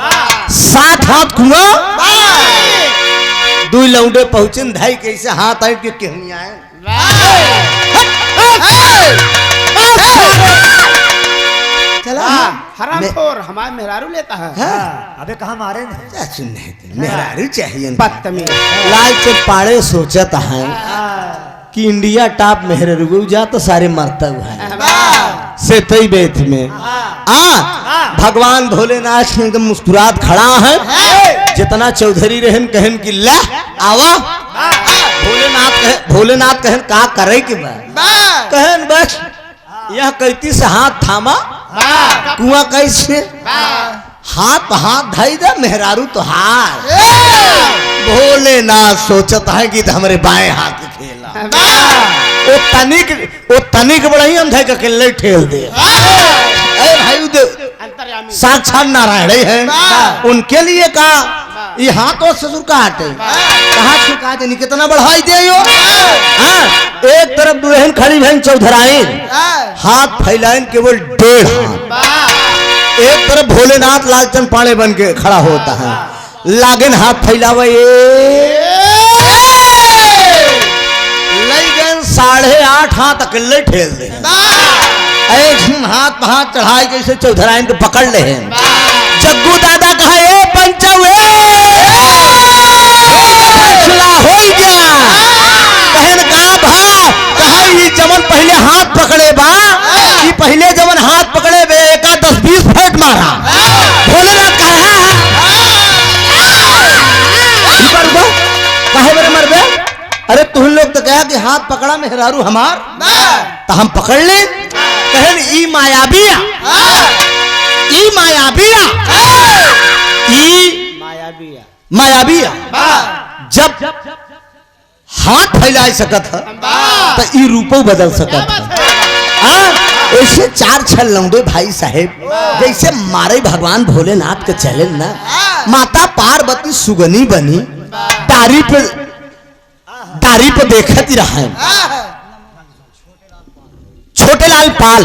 हाथ 7 हाथ कुआं 2 लौंडे पहुंचे धाई कैसे हाथ आए के कहनी आए चला हरामखोर हमारे मेहरारू लेता है अबे कहाँ मारे मेहरारू चाहिए बदतमीज लालचंद पाड़े सोचता है कि इंडिया टॉप मेहरारू जा तो सारे मरता हुआ है से तई बेत में भगवान भोलेनाथ एकदम मुस्कुरात खड़ा है जितना चौधरी रहन कहन कि ला आवा भोलेनाथ कहन का करे के कहन बस यह कैती से हाथ थामा कुआं कैसे हाथ हाथ धई दे मेहरारू तो हार भोलेनाथ सोचता है कि हमारे बाएं हाथ के खेला वो तनिक बड़ा ही हम धई के ठेल दे भाई साक्षात नारायण ही हैं। उनके लिए कहा ये हाथों ससुर का हटे कहा छुका देनी कितना बढ़ाई दे यो। हाँ, एक तरफ दुल्हन खड़ी बहन चौधराइन हाथ फैलाइन केवल 1.5 हाथ, एक तरफ भोलेनाथ लालचंद पाड़े बन के खड़ा होता है लागन हाथ फैलावे 8.5 हाथ अकेले ठेल दे हाथ पे हाथ चढ़ाई जैसे चौधराइन को पकड़ ले हैं। जग्गू दादा कहा ए पंचवे फैसला हो गया कहन का भा कहा ये जमन पहले हाथ पकड़े बा ये पहले जमन हाथ पकड़े बे एका 10-20 फट मारा भोलेनाथ कहे मेरे मरबे अरे तुम लोग तो कहा कि हाथ पकड़ा मेहरारू हमार तो हम पकड़ ले कहन ई मायाबिया जब हाथ फैला सकत है तो ई रूपो बदल सकत है। ऐसे 4 छल लौंडे भाई साहेब जैसे मारे भगवान भोलेनाथ के चले ना माता पार्वती सुगनी बनी दारी पे देखत ही रहा छोटे लाल पाल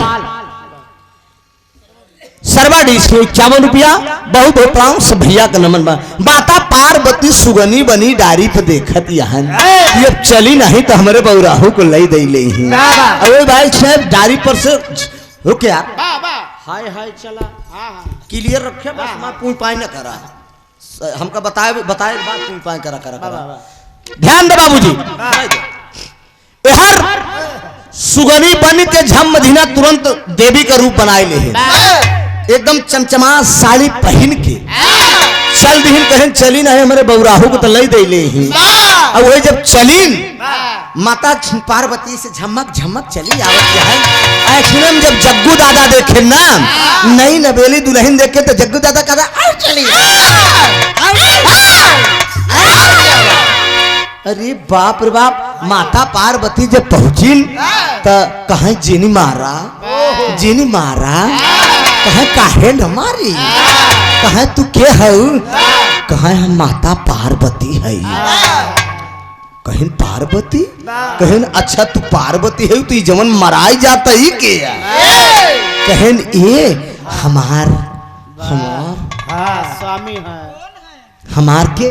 सरवाडी से 51 रुपया बहुत भोपाओं से भैया का नमन माता पार्वती सुगनी बनी डारी पे देखत यहाँ ये चली नहीं तो हमारे बउराहू को ले दे ले ही अरे भाई साहब डारी पर से रुके हाय हाय चला क्लियर रखे बस मैं पूछ पाए न करा हमका बताए बात पूछ पाए करा ध्यान दे बाबूजी हर सुगनी बन के झम मदीना तुरंत देवी का रूप बनाए ले एकदम चमचमा साड़ी पहन के चल दीन कहन चली नहीं हमारे बउराहू को तो ले दे ले ही और वही जब चली माता पार्वती से झमक चली आवत है एक्चुअली जब जग्गू दादा देखे ना नई नवेली दुल्हन देखे तो जग्गू दादा कहता चली अरे बाप रे बाप माता पार्वती जब पहुंची तो कहा जीनी मारा कहा काहे न मारी कहा तू के है कहा हम माता पार्वती है कहन पार्वती कहन अच्छा तू पार्वती है तो जमन मराई जाता ही के कहन ये हमार स्वामी है हमार के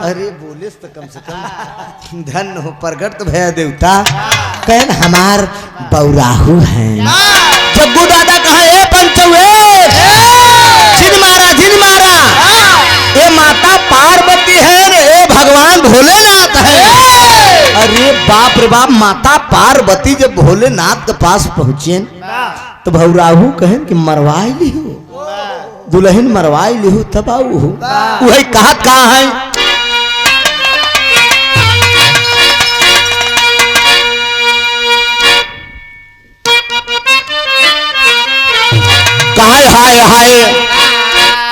अरे बोले तो कम से कम धन हो प्रगट तो भया देवता कहन हमार बउराहू है जग्गू दादा कहा ए पंचवे जिन मारा ये माता पार्वती है रे भगवान भोलेनाथ है। अरे बाप रे बाप माता पार्वती जब भोलेनाथ के पास पहुंचे तो बउराहू कहन कि मरवाई ली हो दुल्हन मरवाई लिहू तब आऊ वही कहत कहाँ है कहा हाय हाय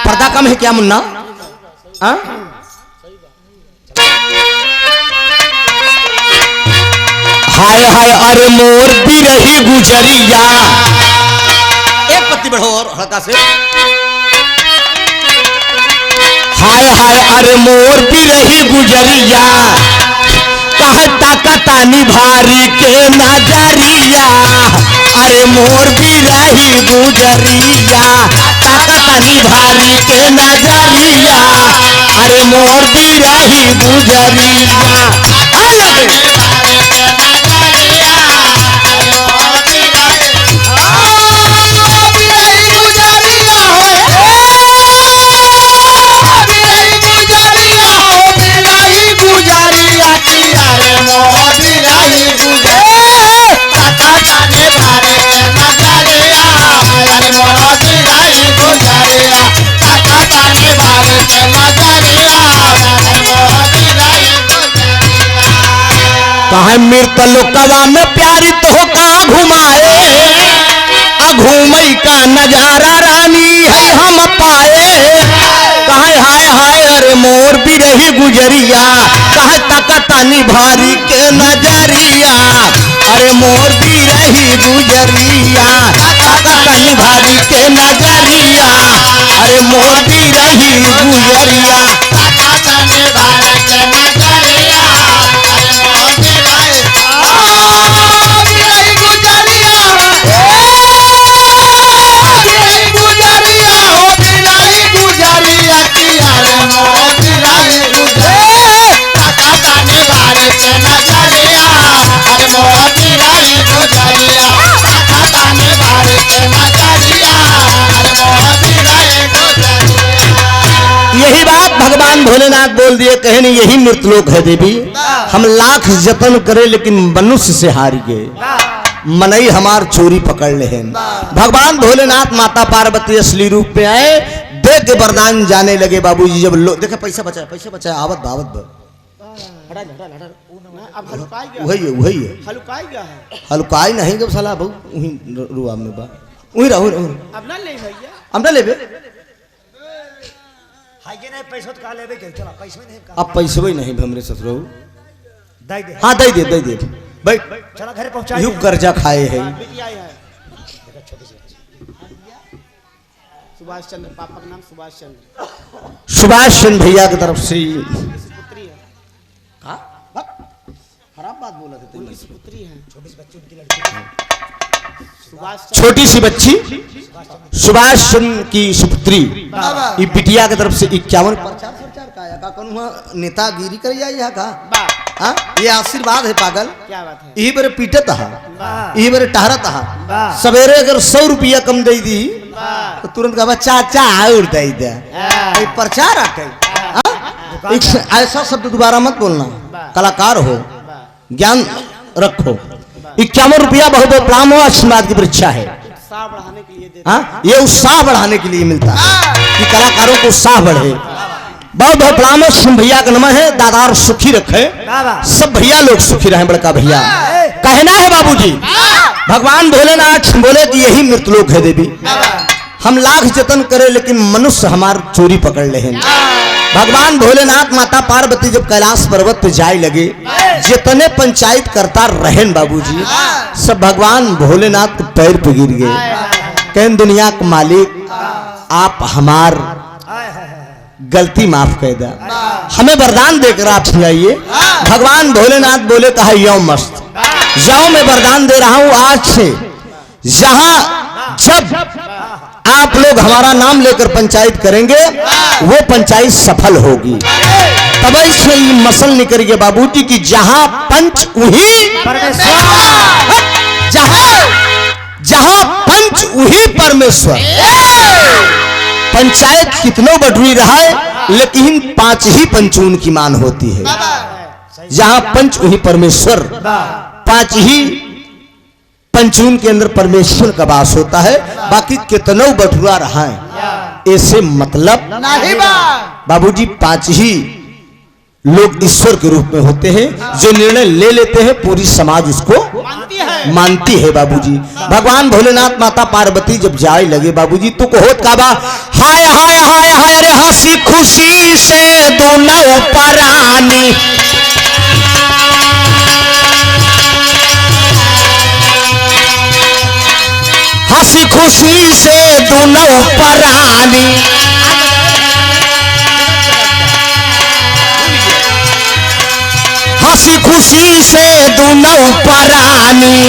पर्दा कम है क्या मुन्ना हाय हाय अरे मोर भी रही गुजरिया एक पत्ती बढ़ो और हल्का से हाय हाय अरे मोर भी रही गुजरिया कहता कतानी भारी के नजरिया अरे मोर भी रही गुजरिया कतानी भारी के नजरिया अरे मोर भी रही गुजरिया कहा मृत लोकवा में प्यारी तो कहाँ घुमाए घूमई का नजारा रानी है हम पाए कहा हाय हाय अरे मोर भी रही गुजरिया है तकतानी भारी के नजरिया अरे मोर भी रही गुजरिया तकतानी भारी के नजरिया अरे मोर भी रही गुजरिया यही बात भगवान भोलेनाथ बोल दिए, कहे नहीं यही मृतलोक है देवी। हम लाख जतन करे लेकिन मनुष्य से हार गए, मनई हमार चोरी पकड़ ले हैं। भगवान भोलेनाथ माता पार्वती असली रूप में आए, दे के वरदान जाने लगे बाबूजी। जब देखे पैसा बचाया आवत बावत वही है हलुकाई नहीं जब साला बहु वही रुआ में बा वही रहो अब ना ले भैया, हम ना लेबे अब पैसे नहीं हमरे ससुर हाँ दे दे भाई चला घर पहुंचा यू कर्जा खाए है। सुभाष चंद्र, पापा का नाम सुभाष चंद्र, सुभाष चंद्र भैया की तरफ से पुत्री है। खराब बात बोला था, उनकी पुत्री है, छोटी सी बच्ची सुभाष चंद्र की सुपुत्री ये बिटिया की तरफ से 51 प्रचार का आया का नेतागिरी कर जाए का हाँ ये आशीर्वाद है पागल। क्या बात है, यही बारे पीटत हा यही बारे टहरत हा। सवेरे अगर 100 रुपया कम दे दी तो तुरंत कहा चाचा और दे दे प्रचार आके। ऐसा शब्द दोबारा मत बोलना, कलाकार हो ज्ञान रखो। 51 रुपया बहुप्राम हो आशीर्वाद की परीक्षा है, उत्साह बढ़ाने के लिए देते हाँ ये उत्साह बढ़ाने के लिए मिलता है कि कलाकारों को उत्साह बढ़े। बहुत बहुप्राम सिंह भैया का नाम है, दादार सुखी रखे, सब भैया लोग सुखी रहे। बड़का भैया कहना है बाबूजी, भगवान भोलेनाथ बोले कि यही मृतलोक है देवी। हम लाख जतन करे लेकिन मनुष्य हमार चोरी पकड़ ले हैं। भगवान भोलेनाथ माता पार्वती जब कैलाश पर्वत पे जाए लगे, जितने पंचायत करता रहें बाबूजी सब भगवान भोलेनाथ के पैर पे गिर गए। कहन दुनिया के मालिक आप हमार गलती माफ कर दे, हमें वरदान देकर आप सुनाइए। भगवान भोलेनाथ बोले कहा यो मस्त जाओ, मैं वरदान दे रहा हूं आज से जहां जब आप लोग हमारा नाम लेकर पंचायत करेंगे वो पंचायत सफल होगी। तब से मसल निकल गया बाबूजी की जहां पंच वही जहां पंच वही परमेश्वर। पंचायत कितनों बढ़ी रहा है लेकिन 5 ही पंचून की मान होती है। जहां पंच वही परमेश्वर, 5 ही पंचून के अंदर परमेश्वर का वास होता है। बाकी कितनों बटुआ रहा है ऐसे मतलब नहीं बाबूजी 5 ही लोग ईश्वर के रूप में होते हैं। जो निर्णय ले लेते हैं पूरी समाज उसको मानती है बाबूजी। भगवान भोलेनाथ माता पार्वती जब जाए लगे बाबूजी तो होत का बा हाय हाय हाय हाय रे हंसी खुशी से दोनों परानी। हंसी खुशी से दोनों परानी, हंसी खुशी से दोनों परानी।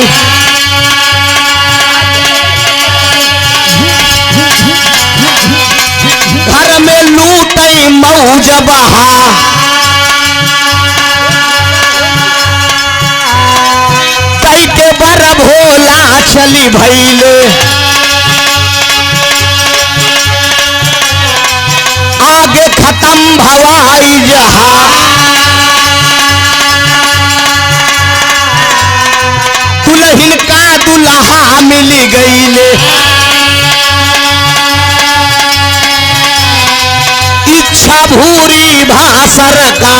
घर में लूटई मौज बहा, कई के बर भोला चली भैले। आगे खत्म भवाई जहां, दुल्हन का दुल्हा मिल गईले। इच्छा भूरी भासर का,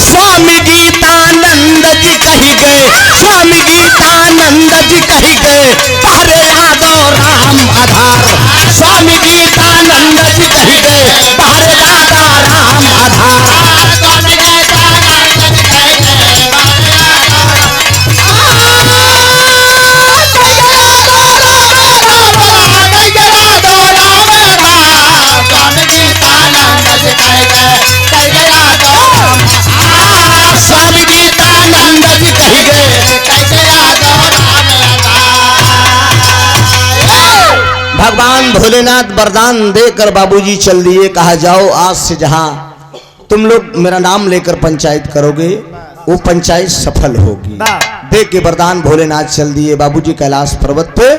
स्वामी गीतानंद जी कही गए, स्वामी गीतानंद जी कही गए तारे यादव राम आधार। स्वामी गीतानंद जी कही गए भगवान भोलेनाथ वरदान देकर बाबूजी चल दिए। कहा जाओ आज से जहां तुम लोग मेरा नाम लेकर पंचायत करोगे वो पंचायत सफल होगी। दे के वरदान भोलेनाथ चल दिए। बाबूजी कैलाश पर्वत पे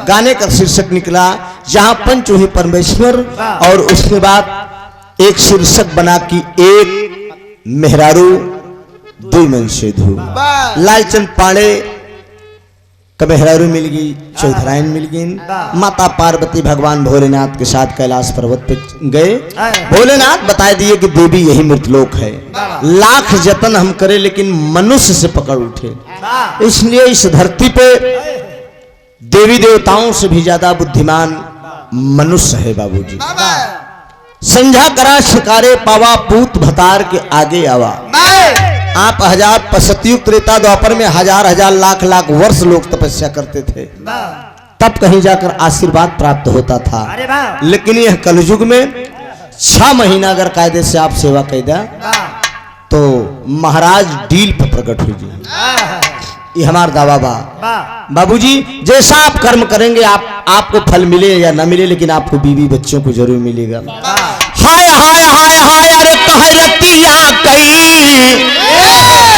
गाने का शीर्षक निकला जहां पंच हुई परमेश्वर, और उसके बाद एक शीर्षक बना कि एक मेहरारू दुई मन से धू। लालचंद पांडे का मेहरारू मिल गई, चौधरायन मिल गई। माता पार्वती भगवान भोलेनाथ के साथ कैलाश पर्वत पे गए। भोलेनाथ बता दिए कि देवी यही मृतलोक है। लाख जतन हम करें लेकिन मनुष्य से पकड़ उठे, इसलिए इस धरती पे देवी देवताओं से भी ज्यादा बुद्धिमान मनुष्य है बाबूजी। संझा करा शिकारे पावा, पूत भतार के आगे आवा। आप हजार सतयुग त्रेता द्वापर में हजार हजार लाख लाख वर्ष लोग तपस्या करते थे, तब कहीं जाकर आशीर्वाद प्राप्त होता था। लेकिन यह कलयुग में 6 महीना अगर कायदे से आप सेवा कैदा तो महाराज डील पर प्रकट हो जाए। ये हमारा दावा बा बाबूजी। जैसा आप कर्म करेंगे आपको फल मिले या ना मिले, लेकिन आपको बीवी बच्चों को जरूर मिलेगा। हाय हाय हाय हाय अरे कहरतिया कई,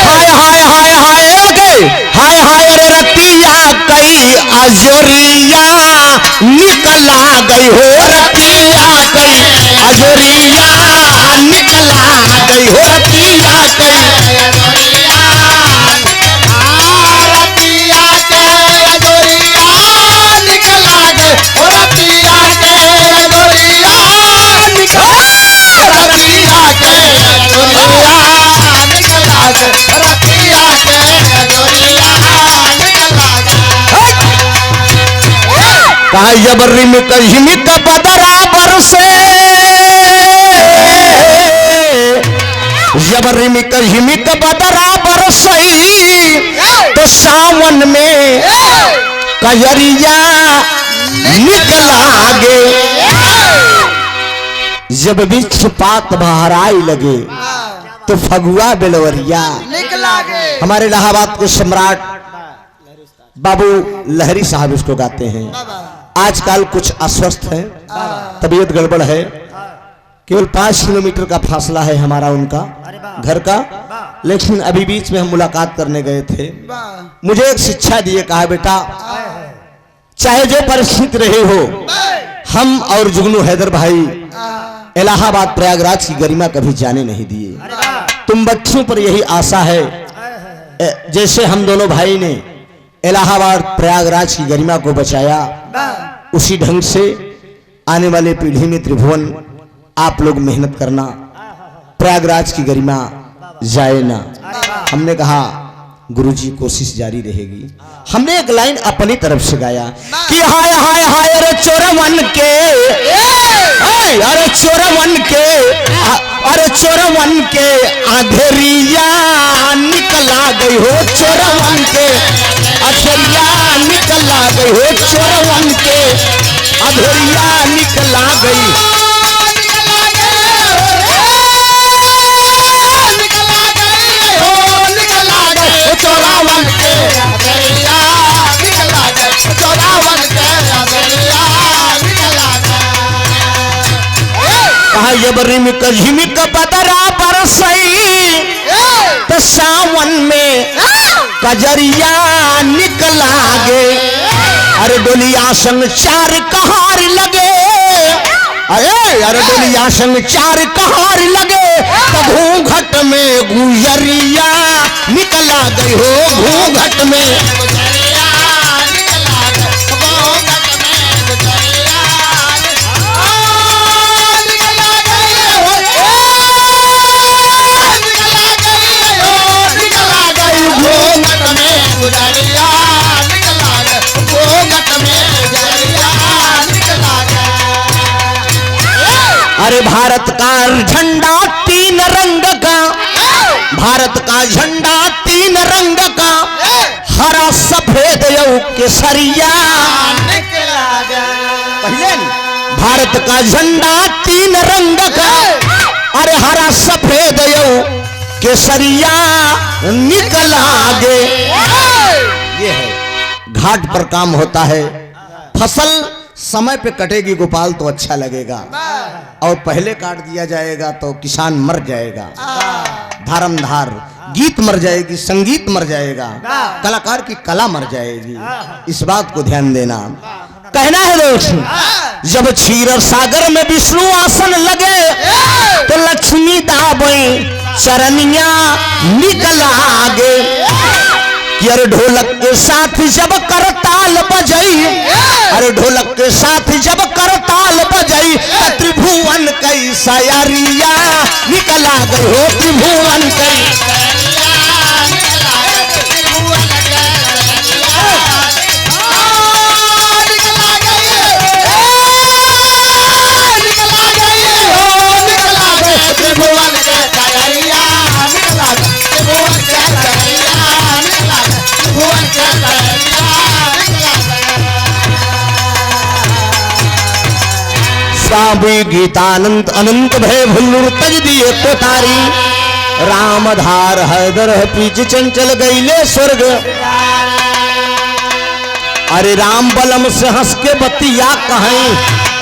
हाय हाय हाय हाय गए, हाय हाय अरे रतिया कई अजोरिया निकला गई हो, रतिया कई अजोरिया निकला गई हो, रतिया कई कहा जबरी में कहीं का बदरा बरसे, जबरी में कहीं का बदरा बरसई तो सावन में कजरिया निकला गे। जब बिछ पात बहराई लगे तो फगुआ बेलवरिया निकला गे। हमारे इलाहाबाद के सम्राट बाबू लहरी साहब इसको गाते हैं। आजकल कुछ अस्वस्थ है, तबीयत गड़बड़ है, केवल 5 किलोमीटर का फासला है हमारा उनका घर का, लेकिन अभी बीच में हम मुलाकात करने गए थे। मुझे एक शिक्षा दिए, कहा बेटा चाहे जो परिस्थिति रही हो, हम और जुगनू हैदर भाई इलाहाबाद प्रयागराज की गरिमा कभी जाने नहीं दिए। तुम बच्चों पर यही आशा है, जैसे हम दोनों भाई ने इलाहाबाद प्रयागराज की गरिमा को बचाया, उसी ढंग से आने वाले पीढ़ी में त्रिभुवन आप लोग मेहनत करना, प्रयागराज की गरिमा जाए ना। हमने कहा गुरुजी कोशिश जारी रहेगी। हमने एक लाइन अपनी तरफ से गाया कि हाय हाय हाय अरे चोरवन के, अरे चोरवन के, अरे चोरवन के अंधेरिया निकला गई हो, चोरवन के अंधेरिया निकला गई हो, चोरवन के अंधेरिया निकला गई। जबरी में कहीं का बदरा बरसई तो सावन में कजरिया निकला गे। अरे डोलिया संग 4 कहार लगे, अरे डोलिया संग 4 कहार लगे तो घूंघट में गुजरिया निकला गई हो, घूंघट में अरे भारत का झंडा 3 रंग का, भारत का झंडा 3 रंग का, हरा सफेद केसरिया निकला गया। भारत का झंडा 3 रंग का, अरे हरा सफेद केसरिया निकला गे। ये है घाट पर काम होता है, फसल समय पे कटेगी गोपाल तो अच्छा लगेगा, और पहले काट दिया जाएगा तो किसान मर जाएगा, धारमधार गीत मर जाएगी, संगीत मर जाएगा, कलाकार की कला मर जाएगी। इस बात को ध्यान देना। कहना है दोस्त, जब क्षीर सागर में विष्णु आसन लगे तो लक्ष्मी दाबई चरनिया निकल आगे। कि अरे ढोलक के साथ जब करताल बजई, अरे ढोलक के साथ जब करताल बजई, त्रिभुवन कई सयारिया निकल आ गई हो, त्रिभुवन कई स्वामी गीतानंद अनंत भय भुल्लुर तज दिए तो तारी, रामधार हृदर पीछ चंचल गईले स्वर्ग। अरे राम बलम से हंस के बतिया कहें,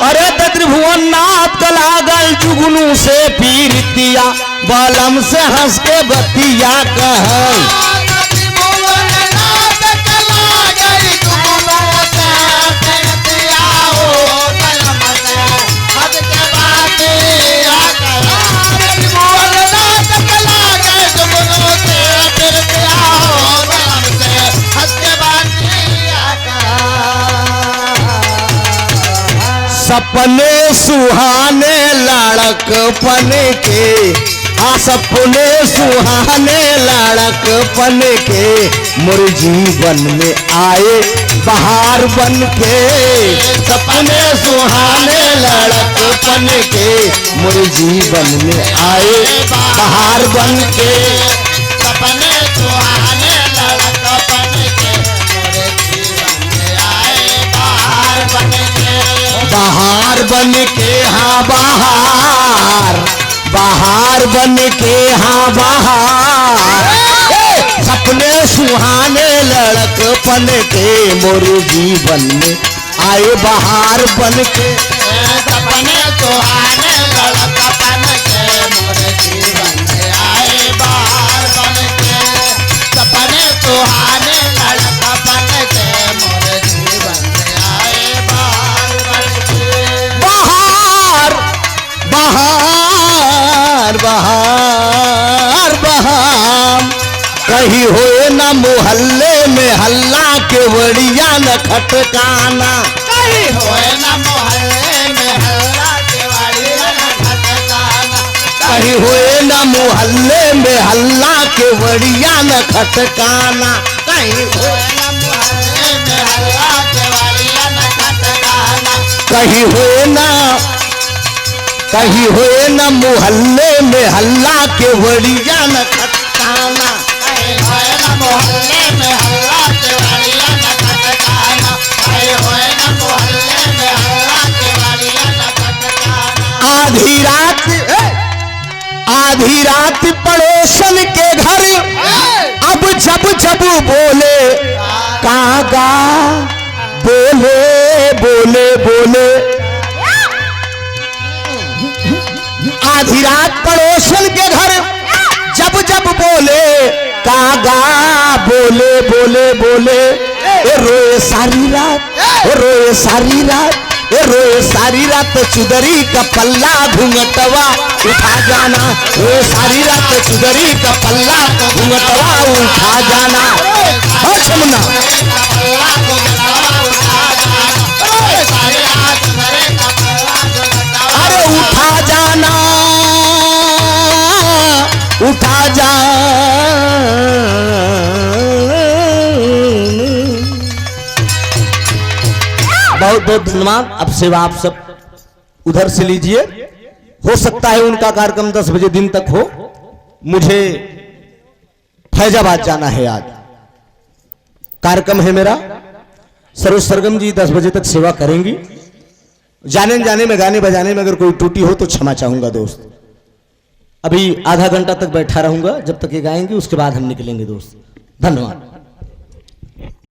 अरे त्रिभुवन नाथ कला गल जुगनू से पीरितिया, बलम से हंस के बतिया कहें। सपने सुहाने लड़कपन के, सपने सुहाने लड़कपन के, मोर जीवन में आए बहार बन के। सपने सुहाने लड़कपन के, मोर जीवन में आए बहार बन के। सपने सुहाने लड़कपन के, मोर जीवन में आए बहार बन के। बहार बन के हाँ बहार, बहार बन के हाँ बहार। सपने सुहाने लड़कपन के, मोर जीवन में आए बहार बन के। सपने सुहाने लड़कपन के, मोर जीवन में आए बहार बन के। सपने सुहाने लड़कपन के, मोर जीवन में आए बहार बन के। बहार बहार बहार बहार, कहीं होए ना मोहल्ले में हल्ला के बड़िया न खटकाना। कहीं होए ना मोहल्ले में हल्ला के बड़िया न खटकाना। कहीं होए ना मोहल्ले में हल्ला के बड़िया न खटकाना। कहीं होए ना मोहल्ले में हल्ला के बड़िया न खटकाना। कहीं होए ना, कहीं होए ना मोहल्ले में हल्ला के बड़िया न खटकाना। कहीं होए ना मोहल्ले में हल्ला के बड़िया न खटकाना। कहीं होए ना मोहल्ले में हल्ला के बड़िया न खटकाना। आधी रात, आधी रात पड़ोसन के घर, अब जब जब बोले कागा, बोले बोले बोले। आधी रात पड़ोसन के घर जब जब बोले कागा, बोले बोले बोले। ए रोए सारी रात, ए रोए सारी रात, ए रोए सारी रात चुदरी का पल्ला घूंघटवा उठा जाना। रोए सारी रात चुदरी का पल्ला घूंघटवा उठा जाना। और छमना अरे उठा जाना, उठा जा। बहुत बहुत धन्यवाद। अब सेवा आप सब उधर से लीजिए। हो सकता है उनका कार्यक्रम 10 बजे दिन तक हो, मुझे फैजाबाद जाना है। आज कार्यक्रम है मेरा। सरोज सरगम जी 10 बजे तक सेवा करेंगी। जाने जाने में, गाने बजाने में अगर कोई त्रुटि हो तो क्षमा चाहूंगा दोस्त। अभी आधा घंटा तक बैठा रहूंगा जब तक ये गाएंगे, उसके बाद हम निकलेंगे दोस्त। धन्यवाद।